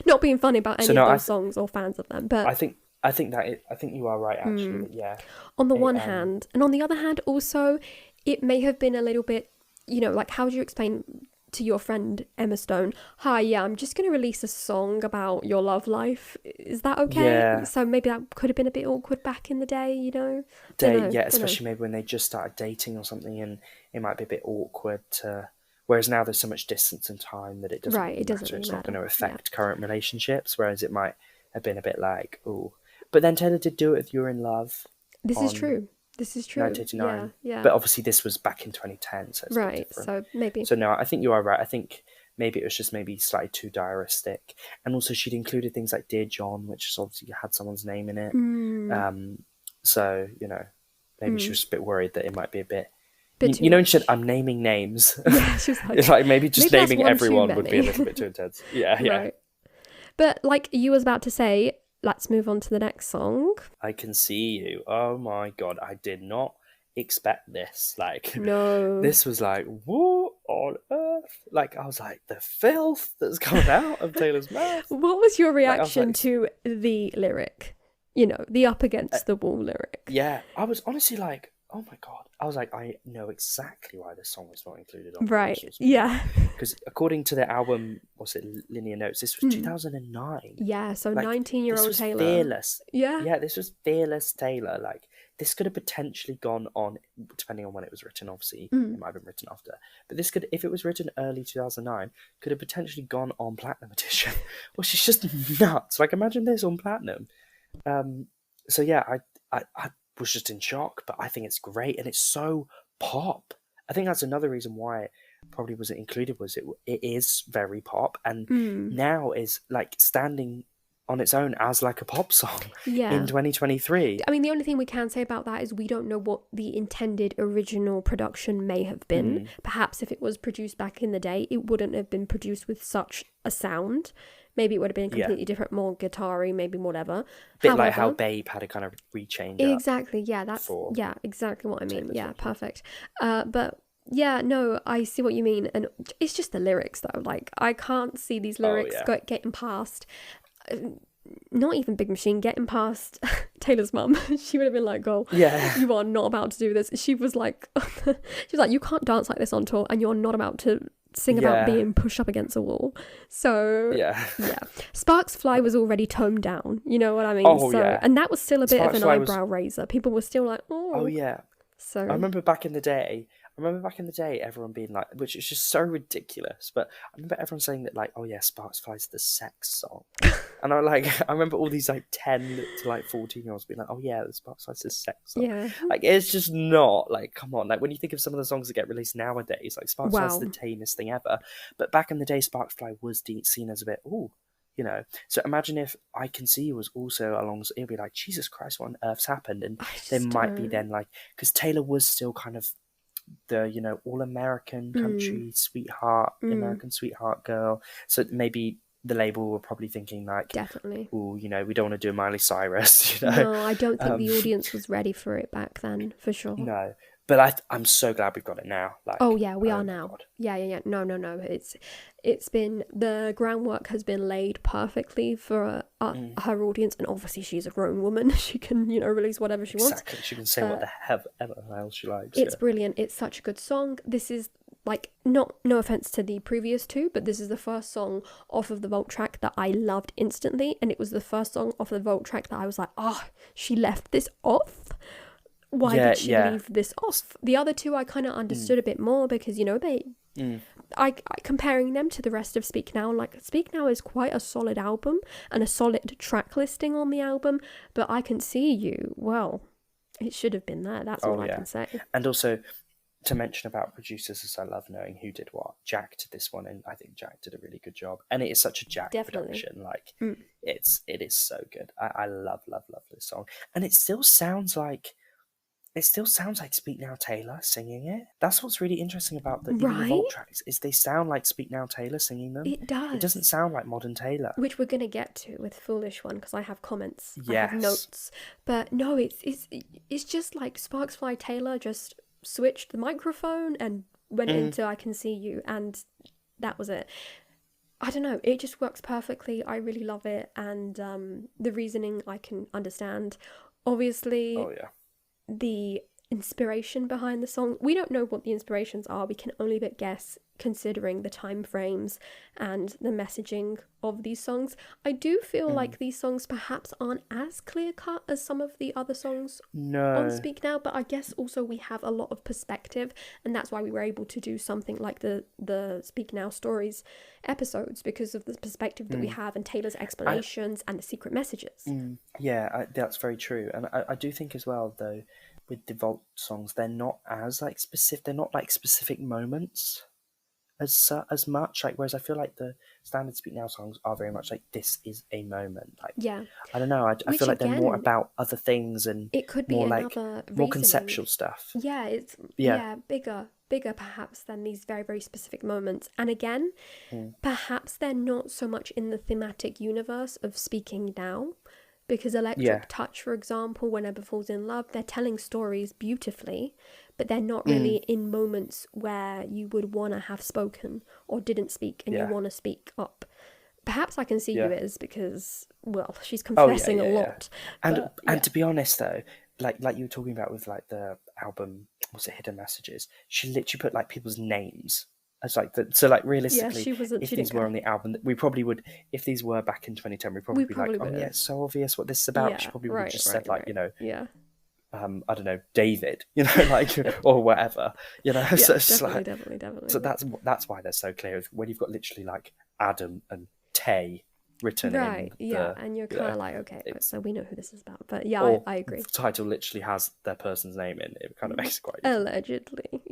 A: Not being funny about any of those songs or fans of them, but
B: I think you are right, actually. Yeah.
A: On the one hand, and on the other hand, also, it may have been a little bit. How would you explain to your friend Emma Stone, hi, I'm just going to release a song about your love life. Is that okay?
B: Yeah.
A: So maybe that could have been a bit awkward back in the day,
B: Especially maybe when they just started dating or something, and it might be a bit awkward to... Whereas now there's so much distance in time that it doesn't
A: Right,
B: really
A: it doesn't
B: matter.
A: really
B: It's not going to
A: matter.
B: affect current relationships, whereas it might have been a bit like, ooh. But then Taylor did do it with You're in Love
A: This is
B: on
A: true. This is true.
B: 1989.
A: Yeah.
B: But obviously this was back in 2010, so it's a bit
A: Right,
B: different.
A: so maybe.
B: So no, I think you are right. I think maybe it was just maybe slightly too diaristic. And also she'd included things like Dear John, which is obviously had someone's name in it. So, you know, maybe she was a bit worried that it might be a bit... You know, and she said, I'm naming names.
A: Yeah, she was like...
B: It's like maybe just
A: maybe
B: naming everyone would be a little bit too intense. Yeah.
A: Right. But like you was about to say, let's move on to the next song.
B: I Can See You. Oh my God, I did not expect this. Like,
A: no,
B: this was like, what on earth? Like, I was like, the filth that's coming out of Taylor's mouth.
A: What was your reaction to the lyric? You know, the up against the wall lyric.
B: Yeah, I was honestly like, oh my God. I was like, I know exactly why this song was not included on
A: Right, yeah.
B: Because according to the album, what's it, Linear Notes, this was 2009.
A: Yeah, so
B: like,
A: 19-year-old Taylor.
B: Fearless.
A: Yeah,
B: this was fearless Taylor. Like, this could have potentially gone on, depending on when it was written, obviously, it might have been written after. But this could, if it was written early 2009, could have potentially gone on Platinum Edition, which is just nuts. Like, imagine this on Platinum. So yeah, I was just in shock, but I think it's great, and it's so pop. I think that's another reason why it probably wasn't included, was it is very pop, and now is like standing on its own as like a pop song in 2023.
A: I mean, the only thing we can say about that is we don't know what the intended original production may have been. Perhaps if it was produced back in the day, it wouldn't have been produced with such a sound. Maybe it would have been completely different, more guitar-y, maybe whatever.
B: Bit like how Babe had a kind of rechange.
A: Exactly, yeah, that's exactly what I mean. Yeah, perfect. But yeah, no, I see what you mean, and it's just the lyrics though. Like, I can't see these lyrics getting past. Not even Big Machine getting past Taylor's mum. She would have been like, "Oh, you are not about to do this." She was like, "You can't dance like this on tour, and you're not about to sing about being pushed up against a wall." So Sparks Fly was already toned down, you know what I mean? And that was still a bit of an eyebrow raiser. People were still like, oh yeah. So I remember back in the day everyone being like, which is just so ridiculous, but I remember everyone saying that, like, oh yeah, Sparks Fly's the sex song. And I remember all these like 10 to like 14-year-olds being like, oh yeah, the Sparks Fly's the sex song. Yeah. Like, it's just not, like, come on. Like, when you think of some of the songs that get released nowadays, like Sparks Fly's the tamest thing ever. But back in the day, Sparks Fly was seen as a bit, you know. So imagine if I Can See You was also along, it'd be like, Jesus Christ, what on earth's happened? And there might be then, like, because Taylor was still kind of the, you know, all-American country sweetheart, American sweetheart girl. So maybe the label were probably thinking, like, definitely, oh, you know, we don't want to do Miley Cyrus, you know. No, I don't think the audience was ready for it back then, for sure. No, but I'm so glad we've got it now. Like, oh yeah, we are now. God. Yeah. No. It's been, the groundwork has been laid perfectly for her audience, and obviously she's a grown woman. She can, you know, release whatever she wants. Exactly, she can say what the hell she likes. It's brilliant. It's such a good song. This is, like, no offense to the previous two, but this is the first song off of the Vault track that I loved instantly, and it was the first song off the Vault track that I was like, she left this off. Why did she leave this off? The other two I kind of understood a bit more, because, you know, I comparing them to the rest of Speak Now, like, Speak Now is quite a solid album and a solid track listing on the album, but I Can See You, well, it should have been there. That's all I can say. And also, to mention about producers, as I love knowing who did what, Jack did this one, and I think Jack did a really good job. And it is such a Jack production. Like, it is so good. I love this song. And it still sounds like Speak Now Taylor singing it. That's what's really interesting about the Vault tracks, is they sound like Speak Now Taylor singing them. It does. It doesn't sound like modern Taylor. Which we're going to get to with Foolish One, because I have comments. Yes. I have notes. But no, it's just like Sparks Fly Taylor just switched the microphone and went into I Can See You, and that was it. I don't know, it just works perfectly. I really love it, and the reasoning I can understand. Obviously, the inspiration behind the song. We don't know what the inspirations are. We can only but guess, considering the time frames and the messaging of these songs. I do feel like these songs perhaps aren't as clear cut as some of the other songs on Speak Now, but I guess also we have a lot of perspective, and that's why we were able to do something like the Speak Now stories episodes, because of the perspective that we have and Taylor's explanations and the secret messages.
B: That's very true. And I do think as well, though, with the Vault songs, they're not as like specific. They're not like specific moments as much. Like, whereas I feel like the standard Speak Now songs are very much like, this is a moment. Like, I don't know. I feel like they're more about other things, and
A: it could be
B: more
A: another
B: like more conceptual stuff.
A: Yeah, it's bigger perhaps than these very, very specific moments. And again, perhaps they're not so much in the thematic universe of Speaking Now. Because Electric Touch, for example, Whenever Falls in Love, they're telling stories beautifully, but they're not really in moments where you would want to have spoken or didn't speak and you want to speak up. Perhaps I Can See You is because, well, she's confessing a lot.
B: And to be honest, though, like you were talking about with like the album, was it Hidden Messages? She literally put like people's names. As like so, like realistically, if these were on the album, we probably would. If these were back in 2010, we'd probably be like, "Oh yeah, it's so obvious what this is about." She probably would have just said like, you know, I don't know, David, you know, like or whatever, you know. So it's
A: definitely.
B: So that's why they're so clear when you've got literally like Adam and Tay written in
A: and you're kind of like, okay, so we know who this is about. But yeah, I agree.
B: The title literally has their person's name in it. Kind of makes it quite
A: allegedly,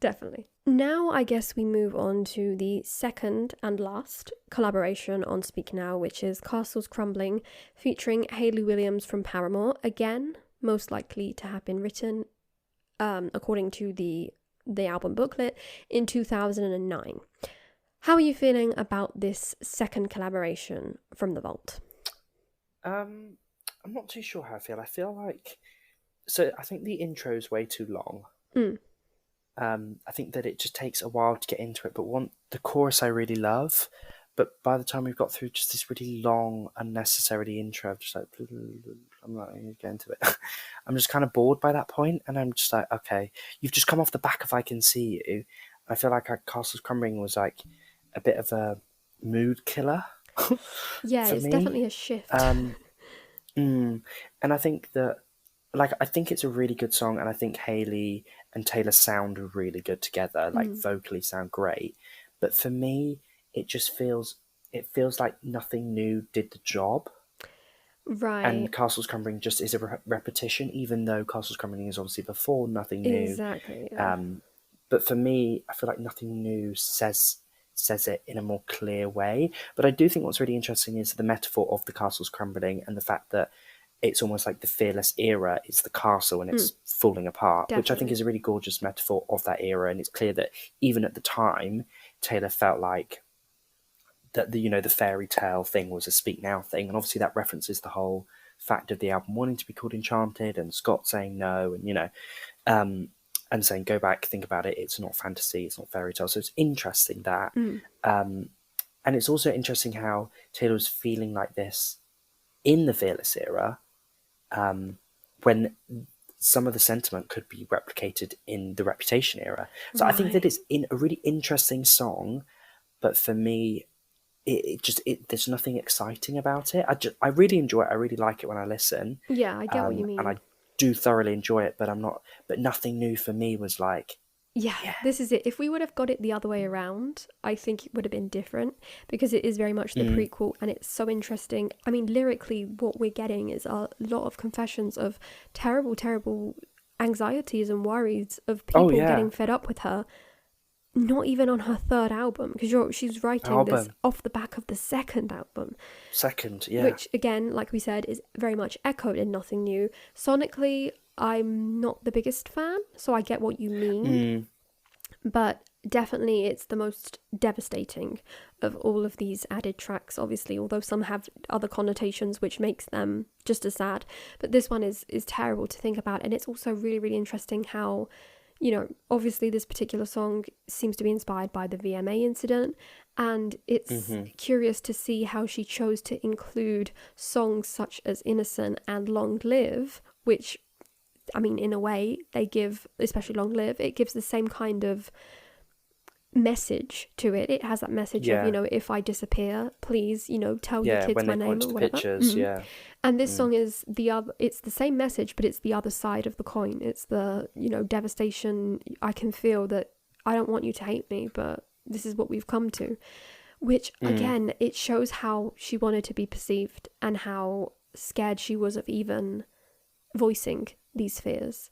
A: definitely. Now I guess we move on to the second and last collaboration on Speak Now, which is Castles Crumbling, featuring Hayley Williams from Paramore. Again, most likely to have been written, according to the album booklet, in 2009. How are you feeling about this second collaboration from The Vault?
B: I'm not too sure how I feel. I feel like... So I think the intro is way too long. I think that it just takes a while to get into it, but the chorus I really love, but by the time we've got through just this really long, unnecessary intro, I'm just like, I'm not going to get into it. I'm just kind of bored by that point, and I'm just like, okay, you've just come off the back of I Can See You. I feel like Castles Crumbling was like a bit of a mood killer.
A: It's definitely a shift.
B: And I think that, like, I think it's a really good song, and I think Hayley and Taylor sound really good together, like vocally sound great. But for me, it feels like Nothing New did the job.
A: Right.
B: And Castles Crumbling just is a repetition, even though Castles Crumbling is obviously before Nothing New.
A: Exactly. Yeah.
B: But for me, I feel like Nothing New says it in a more clear way. But I do think what's really interesting is the metaphor of the Castles Crumbling and the fact that it's almost like the Fearless era is the castle and it's falling apart, which I think is a really gorgeous metaphor of that era. And it's clear that even at the time, Taylor felt like that the fairy tale thing was a Speak Now thing. And obviously that references the whole fact of the album wanting to be called Enchanted and Scott saying no, and, and saying, go back, think about it. It's not fantasy. It's not fairy tale. So it's interesting that. And it's also interesting how Taylor was feeling like this in the Fearless era, when some of the sentiment could be replicated in the Reputation era. So I think that it's a really interesting song, but for me, there's nothing exciting about it. I really enjoy it. I really like it when I listen.
A: Yeah, I get what you mean.
B: And I do thoroughly enjoy it, but Nothing New for me was like,
A: this is it. If we would have got it the other way around, I think it would have been different, because it is very much the prequel, and it's so interesting. I mean, lyrically, what we're getting is a lot of confessions of terrible, terrible anxieties and worries of people getting fed up with her. Not even on her third album, because she's writing this off the back of the second album. Which, again, like we said, is very much echoed in Nothing New. Sonically, I'm not the biggest fan, so I get what you mean. But definitely it's the most devastating of all of these added tracks, obviously, although some have other connotations which makes them just as sad. But this one is terrible to think about, and it's also really, really interesting how, obviously this particular song seems to be inspired by the VMA incident, and it's curious to see how she chose to include songs such as Innocent and Long Live, which I mean, in a way, they give, especially Long Live, it gives the same kind of message to it. It has that message of, if I disappear, please, tell your kids
B: when
A: my
B: they
A: name
B: point
A: or
B: to the
A: whatever.
B: pictures, yeah.
A: And this song is it's the same message, but it's the other side of the coin. It's the, devastation. I can feel that I don't want you to hate me, but this is what we've come to. Which, again, it shows how she wanted to be perceived and how scared she was of even voicing these fears.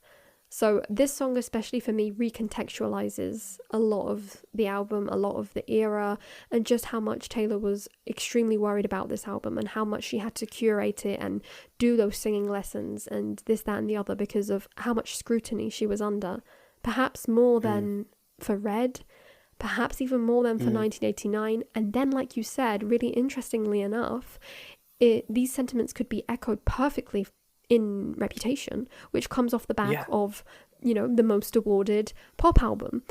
A: So this song, especially for me, recontextualizes a lot of the album, a lot of the era, and just how much Taylor was extremely worried about this album and how much she had to curate it and do those singing lessons and this, that, and the other because of how much scrutiny she was under. Perhaps more than for Red, perhaps even more than for 1989. And then, like you said, really interestingly enough, these sentiments could be echoed perfectly in Reputation, which comes off the back of, the most awarded pop album.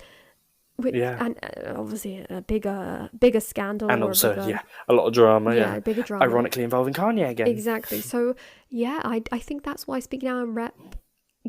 A: And obviously a bigger scandal.
B: And also, a lot of drama. Yeah,
A: bigger drama.
B: Ironically involving Kanye again.
A: Exactly. So, I think that's why Speak Now and Rep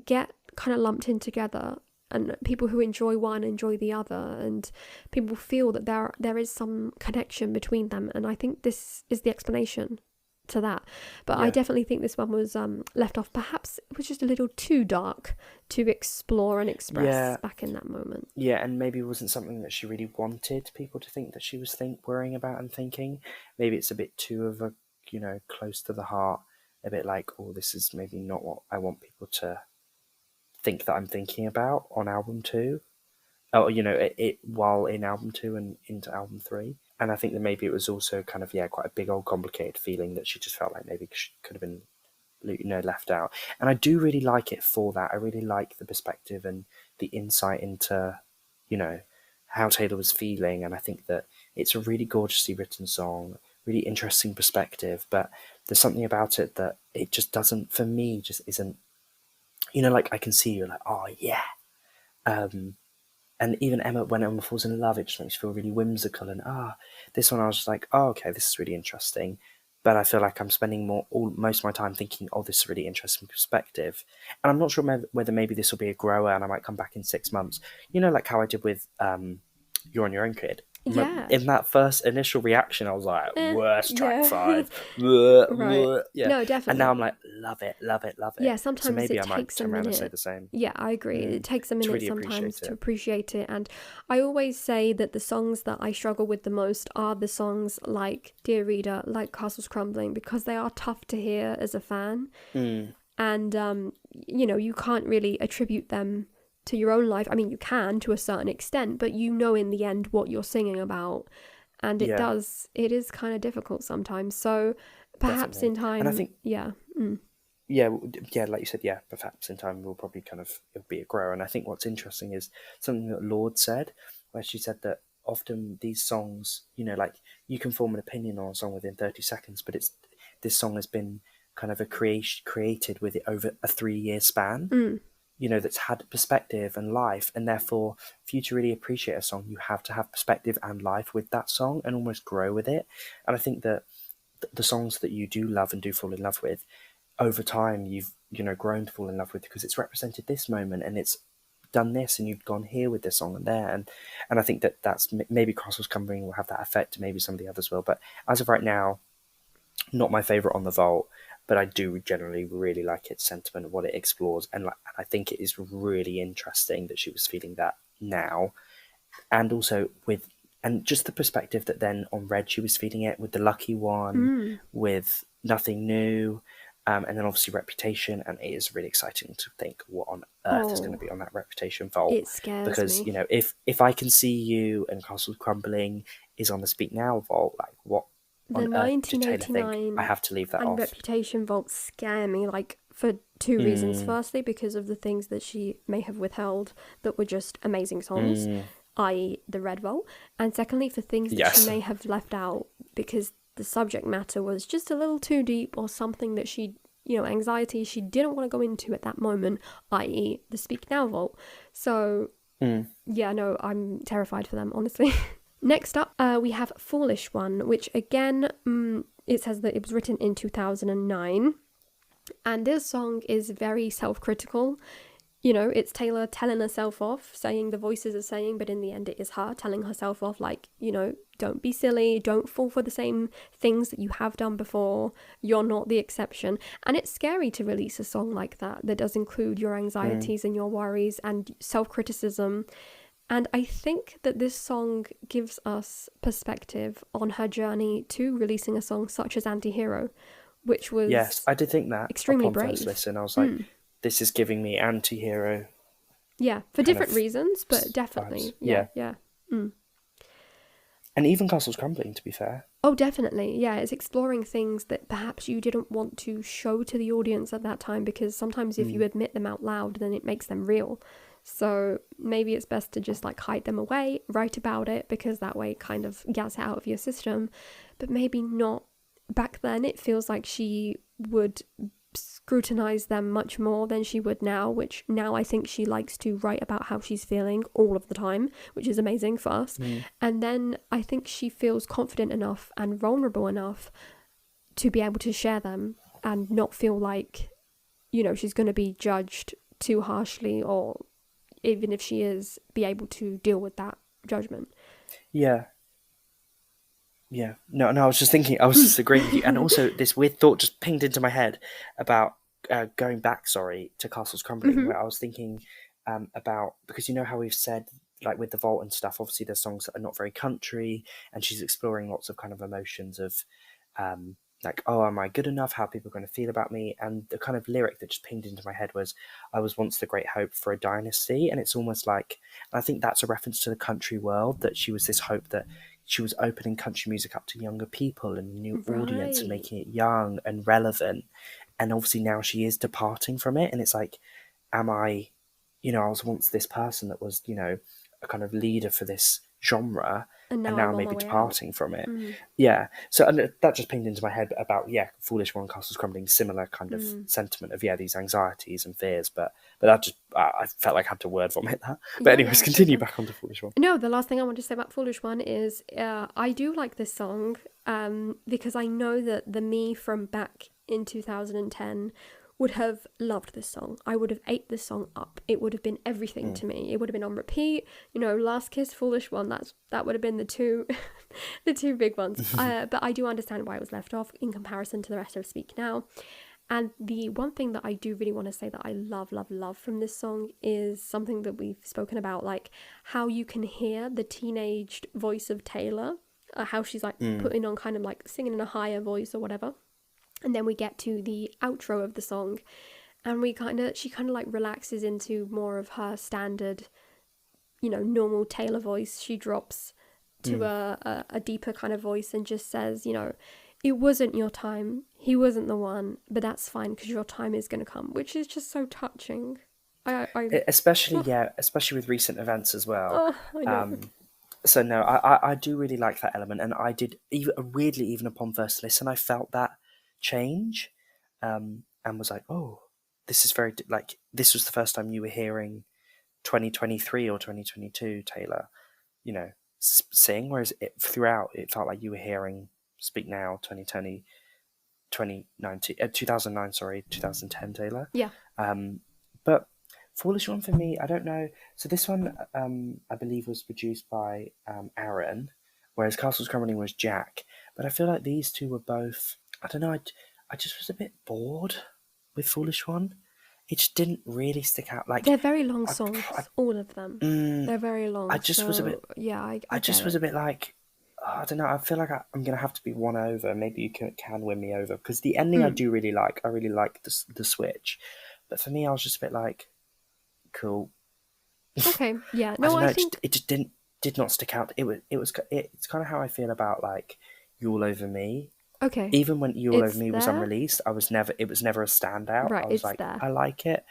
A: get kind of lumped in together. And people who enjoy one enjoy the other, and people feel that there is some connection between them. And I think this is the explanation to that. But I definitely think this one was left off. Perhaps it was just a little too dark to explore and express back in that moment.
B: Yeah, and maybe it wasn't something that she really wanted people to think that she was worrying about and thinking. Maybe it's a bit too of a, close to the heart. A bit like, oh, this is maybe not what I want people to think that I'm thinking about on album 2, or it while in album 2 and into album 3. And I think that maybe it was also kind of quite a big old complicated feeling that she just felt like maybe she could have been left out. And I do really like it for that. I really like the perspective and the insight into how Taylor was feeling, and I think that it's a really gorgeously written song, really interesting perspective, but there's something about it that it just doesn't, for me, just isn't. Like I can see you like, oh yeah. And even when Emma falls in love, it just makes you feel really whimsical. And this one I was just like, oh, okay, this is really interesting. But I feel like I'm spending most of my time thinking, oh, this is a really interesting perspective. And I'm not sure whether maybe this will be a grower and I might come back in 6 months. Like how I did with You're on Your Own, Kid.
A: Yeah.
B: In that first initial reaction, I was like, worst track 5.
A: Right.
B: Yeah.
A: No, definitely.
B: And now I'm like, love it, love it, love it.
A: Yeah, sometimes
B: so maybe
A: it
B: I might
A: takes
B: turn
A: a
B: around
A: minute.
B: and say the same.
A: Yeah, I agree. It takes a minute
B: really
A: sometimes to appreciate it. And I always say that the songs that I struggle with the most are the songs like Dear Reader, like Castles Crumbling, because they are tough to hear as a fan. And, you can't really attribute them to your own life. I mean, you can to a certain extent, but in the end what you're singing about. And it is kind of difficult sometimes. So perhaps
B: Definitely.
A: in time,
B: and I think, like you said, perhaps in time we'll probably it'll be a grower. And I think what's interesting is something that Lorde said, where she said that often these songs, like you can form an opinion on a song within 30 seconds, but this song has been kind of created with it over a 3-year span. That's had perspective and life, and therefore for you to really appreciate a song, you have to have perspective and life with that song and almost grow with it. And I think that the songs that you do love and do fall in love with, over time you've grown to fall in love with because it's represented this moment and it's done this and you've gone here with this song and there, and I think that's maybe Castles Crumbling will have that effect, maybe some of the others will, but as of right now, not my favourite on the Vault. But I do generally really like its sentiment, what it explores, and I think it is really interesting that she was feeling that now, and also and just the perspective that then on Red she was feeling it with The Lucky One, with Nothing New, and then obviously Reputation, and it is really exciting to think what on earth is going to be on that Reputation Vault.
A: It scares
B: because
A: me.
B: if I Can See You and Castles Crumbling is on the Speak Now Vault, like what?
A: The 1989
B: I have to leave that
A: and
B: off.
A: Reputation Vault scare me, for 2 reasons. Firstly, because of the things that she may have withheld that were just amazing songs, i.e. the Red Vault. And secondly, for things that she may have left out because the subject matter was just a little too deep, or something that she, anxiety she didn't want to go into at that moment, i.e. the Speak Now Vault. So, I'm terrified for them, honestly. Next up, we have Foolish One, which again, it says that it was written in 2009. And this song is very self-critical. You know, it's Taylor telling herself off, saying the voices are saying, but in the end it is her telling herself off, like, you know, don't be silly, don't fall for the same things that you have done before, you're not the exception. And it's scary to release a song like that does include your anxieties and your worries and self-criticism. And I think that this song gives us perspective on her journey to releasing a song such as Anti-Hero, which was
B: Yes, I did think that
A: extremely
B: upon
A: brave.
B: first listen. I was like, this is giving me anti-hero.
A: Yeah, for different reasons, but definitely.
B: Vibes.
A: Yeah.
B: And even Castles Crumbling, to be fair.
A: Oh, definitely. Yeah, it's exploring things that perhaps you didn't want to show to the audience at that time, because sometimes if you admit them out loud, then it makes them real. So maybe it's best to just like hide them away, write about it, because that way it kind of gets it out of your system. But maybe not. Back then, it feels like she would scrutinize them much more than she would now, which now I think she likes to write about how she's feeling all of the time, which is amazing for us. And then I think she feels confident enough and vulnerable enough to be able to share them and not feel like, you know, she's going to be judged too harshly, or even if she is, be able to deal with that judgment.
B: No, I was just thinking, I was just agreeing with you. And also this weird thought just pinged into my head about going back, to Castles Crumbling, where I was thinking about, because you know how we've said, like with the vault and stuff, obviously there's songs that are not very country, and she's exploring lots of kind of emotions of like, oh, am I good enough? How are people going to feel about me? And the kind of lyric that just pinged into my head was, I was once the great hope for a dynasty. And it's almost like, and I think that's a reference to the country world, that she was this hope that she was opening country music up to younger people and a new audience and making it young and relevant. And obviously now she is departing from it. And it's like, am I, you know, I was once this person that was, you know, a kind of leader for this genre, and now maybe departing from it. Yeah. So and that just pinged into my head about, Foolish One, Castles Crumbling, similar kind of sentiment of, these anxieties and fears. But that just, I felt like I had to word vomit that. But anyways, continue back onto Foolish One.
A: No, the last thing I want to say about Foolish One is I do like this song because I know that the me from back in 2010 would have loved this song. I would have ate this song up. It would have been everything to me. It would have been on repeat. You know, Last Kiss, Foolish One, that would have been the two big ones. But I do understand why it was left off in comparison to the rest of Speak Now. And the one thing that I do really want to say that I love from this song is something that we've spoken about, like how you can hear the teenaged voice of Taylor, how she's like putting on kind of like singing in a higher voice or whatever. And then we get to the outro of the song, and she kind of like relaxes into more of her standard, you know, normal Taylor voice. She drops to a deeper kind of voice and just says, you know, it wasn't your time, he wasn't the one, but that's fine because your time is going to come, which is just so touching.
B: Especially with recent events as well.
A: I know.
B: So no, I do really like that element, and I did even upon first listen, I felt that change, and was like, oh, this is very, like, this was the first time you were hearing 2023 or 2022 Taylor, you know, sing, whereas throughout it felt like you were hearing Speak Now 2020, 2010 Taylor. But Foolish One for me, I don't know. So this one, I believe, was produced by Aaron, whereas Castles Crumbling was Jack. But I feel like these two were both, I don't know, I just was a bit bored with Foolish One. It just didn't really stick out. Like,
A: they're very long songs, all of them. They're very long.
B: I just was a bit.
A: Yeah,
B: I just was a bit like, I don't know. I feel like I'm gonna have to be won over. Maybe you can win me over, because the ending I do really like. I really like the switch, but for me, I was just a bit like, cool.
A: Okay. Yeah. No, I think
B: it just did not stick out. It's kind of how I feel about like You All Over Me.
A: Okay.
B: Even when You All Over Me was unreleased, it was never a standout.
A: Right,
B: I was like,
A: there.
B: I like it.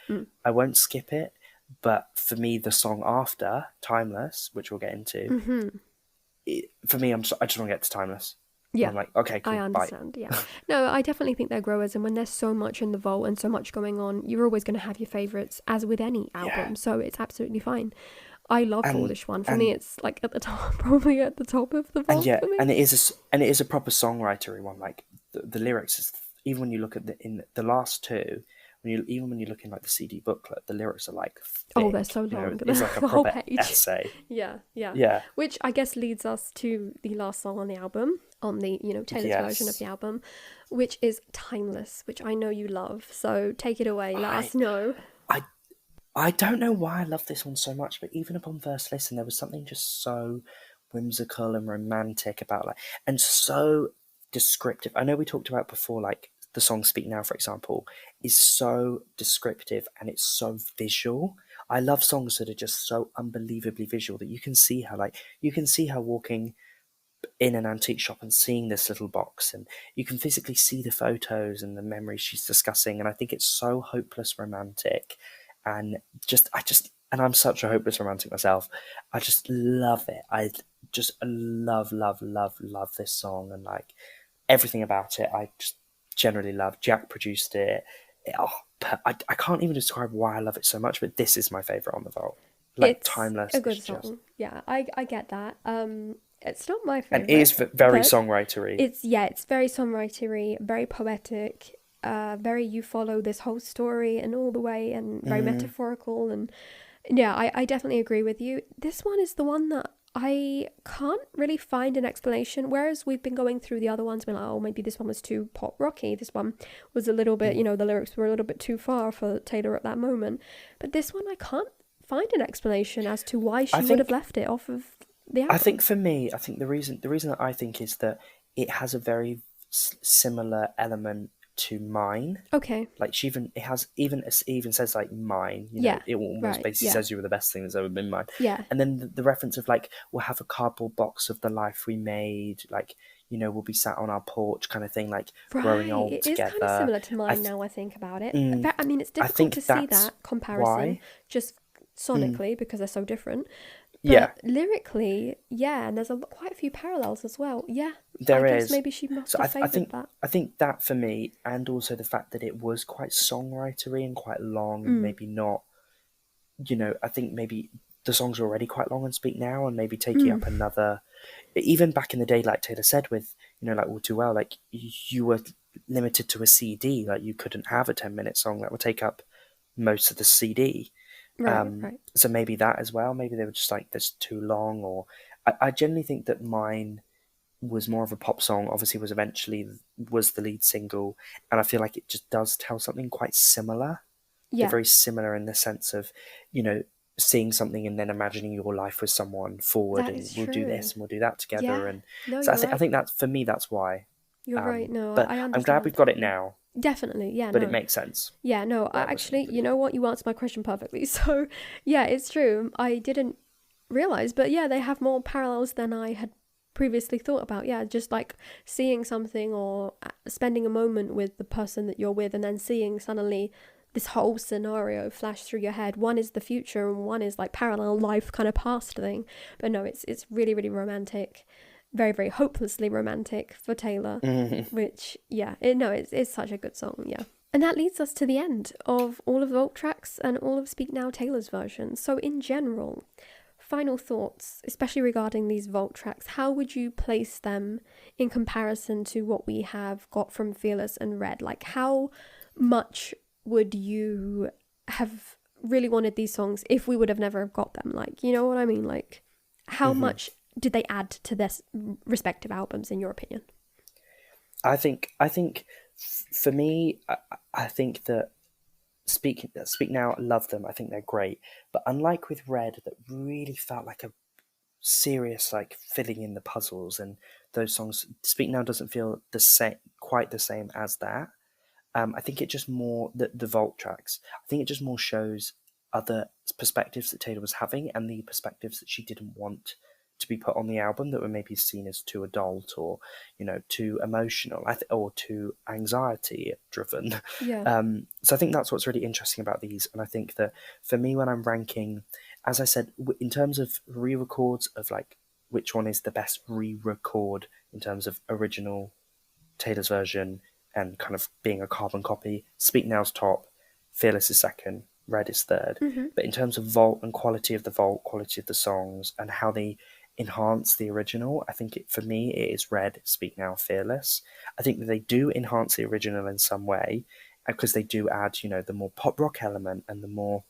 B: I won't skip it. But for me, the song after, Timeless, which we'll get into, for me, I just want to get to Timeless.
A: Yeah.
B: I'm like, okay, cool,
A: I understand, bye. Yeah. No, I definitely think they're growers, and when there's so much in the vault and so much going on, you're always going to have your favourites, as with any album, so it's absolutely fine. I love Foolish One. For me, it's like at the top, probably at the top of the vault for me.
B: And it is a proper songwritery one. Like the lyrics even when you look at in the last two, when you look in like the CD booklet, the lyrics are like thick.
A: Oh, they're so long.
B: It's like a
A: The whole
B: proper
A: page.
B: essay.
A: Yeah.
B: Yeah.
A: Which I guess leads us to the last song on the album, on the, Taylor's version of the album, which is Timeless, which I know you love. So take it away. Let us know.
B: I don't know why I love this one so much, but even upon first listen, there was something just so whimsical and romantic about and so descriptive. I know we talked about before, like the song Speak Now, for example, is so descriptive and it's so visual. I love songs that are just so unbelievably visual that you can see her walking in an antique shop and seeing this little box, and you can physically see the photos and the memories she's discussing. And I think it's so hopeless romantic, and and I'm such a hopeless romantic myself. I just love it. I just love this song, and like everything about it. I just generally love. Jack produced it. I can't even describe why I love it so much, but this is my favorite on the vault. Like,
A: it's
B: Timeless,
A: a good song. Yeah, I get that. It's not my favorite,
B: and it is very songwritery.
A: It's very songwritery, very poetic. Very you follow this whole story and all the way, and very metaphorical. And yeah, I definitely agree with you. This one is the one that I can't really find an explanation, whereas we've been going through the other ones, being like, oh, maybe this one was too pop rocky, this one was a little bit, the lyrics were a little bit too far for Taylor at that moment. But this one, I can't find an explanation as to why she would have left it off of the album.
B: I think for me, the reason that I think is that it has a very similar element to Mine.
A: Okay.
B: Like she even says like mine, it almost basically says you were the best thing that's ever been mine.
A: Yeah.
B: And then the reference of like, we'll have a cardboard box of the life we made, like, we'll be sat on our porch kind of thing, like growing old together.
A: It is kind of similar to Mine now I think about it. I mean, it's difficult to see that comparison just sonically because they're so different. But lyrically, and there's quite a few parallels as well. Yeah,
B: there
A: is.
B: Is.
A: Maybe she must have favoured that.
B: I think that for me, and also the fact that it was quite songwritery and quite long, maybe not. I think maybe the songs are already quite long on Speak Now, and maybe taking up another. Even back in the day, like Taylor said, with like All Too Well, like you were limited to a CD, like you couldn't have a 10-minute song that would take up most of the CD.
A: Right.
B: So maybe that as well. Maybe they were just like, this too long. Or I generally think that Mine was more of a pop song. Obviously, was the lead single, and I feel like it just does tell something quite similar. Yeah, they're very similar in the sense of seeing something and then imagining your life with someone forward, and we'll do this and we'll do that together. Yeah. And
A: no,
B: so I think that's for me. That's why.
A: You're right. No,
B: but
A: I understand.
B: I'm glad we've got it now.
A: Definitely, yeah.
B: But it makes sense.
A: Yeah, no, actually, you know what? You answered my question perfectly. So, yeah, it's true. I didn't realise, but yeah, they have more parallels than I had previously thought about. Yeah, just like seeing something or spending a moment with the person that you're with, and then seeing suddenly this whole scenario flash through your head. One is the future and one is like parallel life kind of past thing. But no, it's really, really romantic. Very, very hopelessly romantic for Taylor, which, it's such a good song, yeah. And that leads us to the end of all of the Vault tracks and all of Speak Now Taylor's version. So in general, final thoughts, especially regarding these Vault tracks, how would you place them in comparison to what we have got from Fearless and Red? Like, how much would you have really wanted these songs if we would have never got them? Like, you know what I mean? Like, how much did they add to their respective albums, in your opinion?
B: I think for me, I think that Speak Now, I love them. I think they're great. But unlike with Red, that really felt like a serious, like, filling in the puzzles, and those songs, Speak Now doesn't feel quite the same as that. I think it just more, the Vault tracks, I think it just more shows other perspectives that Taylor was having, and the perspectives that she didn't want to be put on the album, that were maybe seen as too adult, or too emotional, or too anxiety driven.
A: Yeah.
B: So I think that's what's really interesting about these. And I think that for me, when I'm ranking, as I said, in terms of re-records of like which one is the best re-record in terms of original Taylor's version and kind of being a carbon copy, Speak Now's top, Fearless is second, Red is third. But in terms of vault and quality of the vault, quality of the songs, and how they enhance the original. I think for me it is Red, Speak Now, Fearless. I think that they do enhance the original in some way, because they do add, the more pop rock element and the more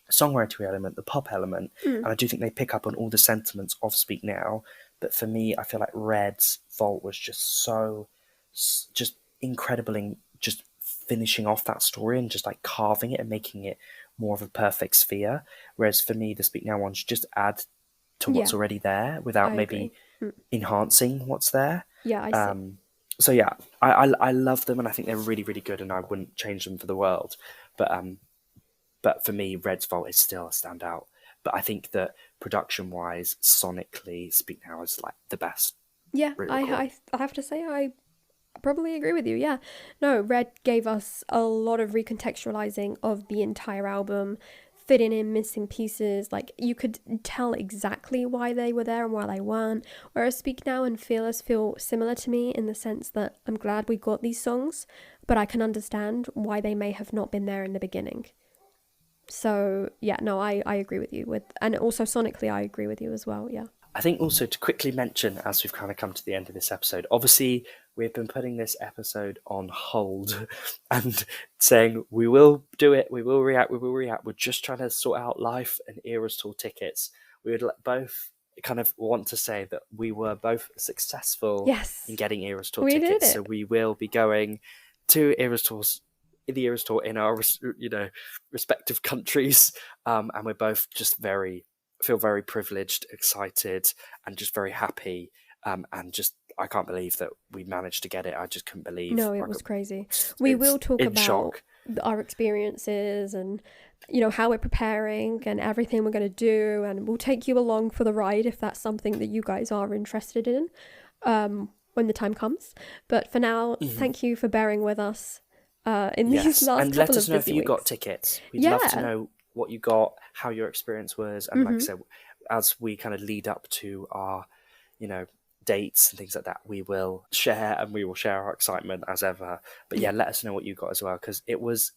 B: songwriting element, the pop element, and I do think they pick up on all the sentiments of Speak Now. But for me, I feel like Red's vault was just just incredible in just finishing off that story and just like carving it and making it more of a perfect sphere. Whereas for me, the Speak Now ones just add to what's already there without maybe enhancing what's there.
A: Yeah, I see.
B: So yeah, I love them, and I think they're really, really good, and I wouldn't change them for the world. But for me, Red's Vault is still a standout. But I think that production-wise, sonically, Speak Now is like the best.
A: Yeah, I have to say I probably agree with you. Yeah, no, Red gave us a lot of recontextualizing of the entire album, fitting in missing pieces. Like, you could tell exactly why they were there and why they weren't. Whereas Speak Now and Fearless feel similar to me in the sense that I'm glad we got these songs, but I can understand why they may have not been there in the beginning. So yeah, no, I agree with you and also sonically I agree with you as well. Yeah,
B: I think also to quickly mention, as we've kind of come to the end of this episode, obviously we've been putting this episode on hold and saying we will do it, we will react. We're just trying to sort out life and Eras Tour tickets. We would both kind of want to say that we were both successful in getting Eras Tour tickets. So we will be going to the Eras Tour in our respective countries, and we're both just feel very privileged, excited, and just very happy, and just I can't believe that we managed to get it. I just couldn't believe.
A: No, it was crazy. We will talk about our experiences and how we're preparing and everything we're going to do, and we'll take you along for the ride if that's something that you guys are interested in when the time comes. But for now, thank you for bearing with us in these last couple of busy weeks.
B: And let us know if you got tickets. We'd love to know what you got, how your experience was, and like I said, as we kind of lead up to our, dates and things like that, we will share our excitement as ever. But yeah, let us know what you got as well, because it was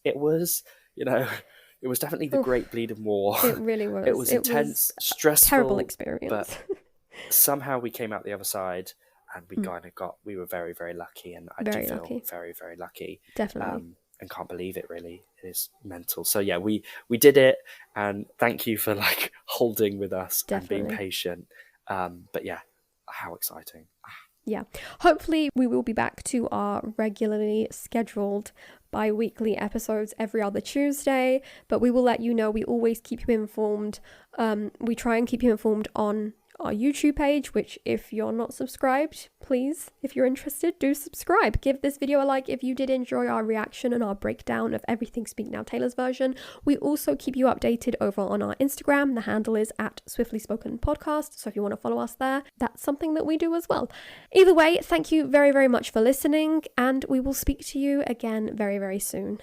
B: definitely the Great Bleeding War.
A: It really was.
B: It was intense, stressful,
A: terrible experience.
B: But somehow we came out the other side. And we were very, very lucky, and I do feel very, very lucky.
A: Definitely.
B: And can't believe it, really. It is mental. So yeah, we did it, and thank you for holding with us and being patient. But yeah, how exciting.
A: Yeah. Hopefully we will be back to our regularly scheduled bi-weekly episodes every other Tuesday, but we will let you know. We always keep you informed. We try and keep you informed on our YouTube page, which if you're not subscribed, please, if you're interested, do subscribe. Give this video a like if you did enjoy our reaction and our breakdown of everything Speak Now Taylor's version. We also keep you updated over on our Instagram. The handle is @SwiftlySpokenPodcast, so if you want to follow us there, that's something that we do as well. Either way, thank you very, very much for listening, and we will speak to you again very, very soon.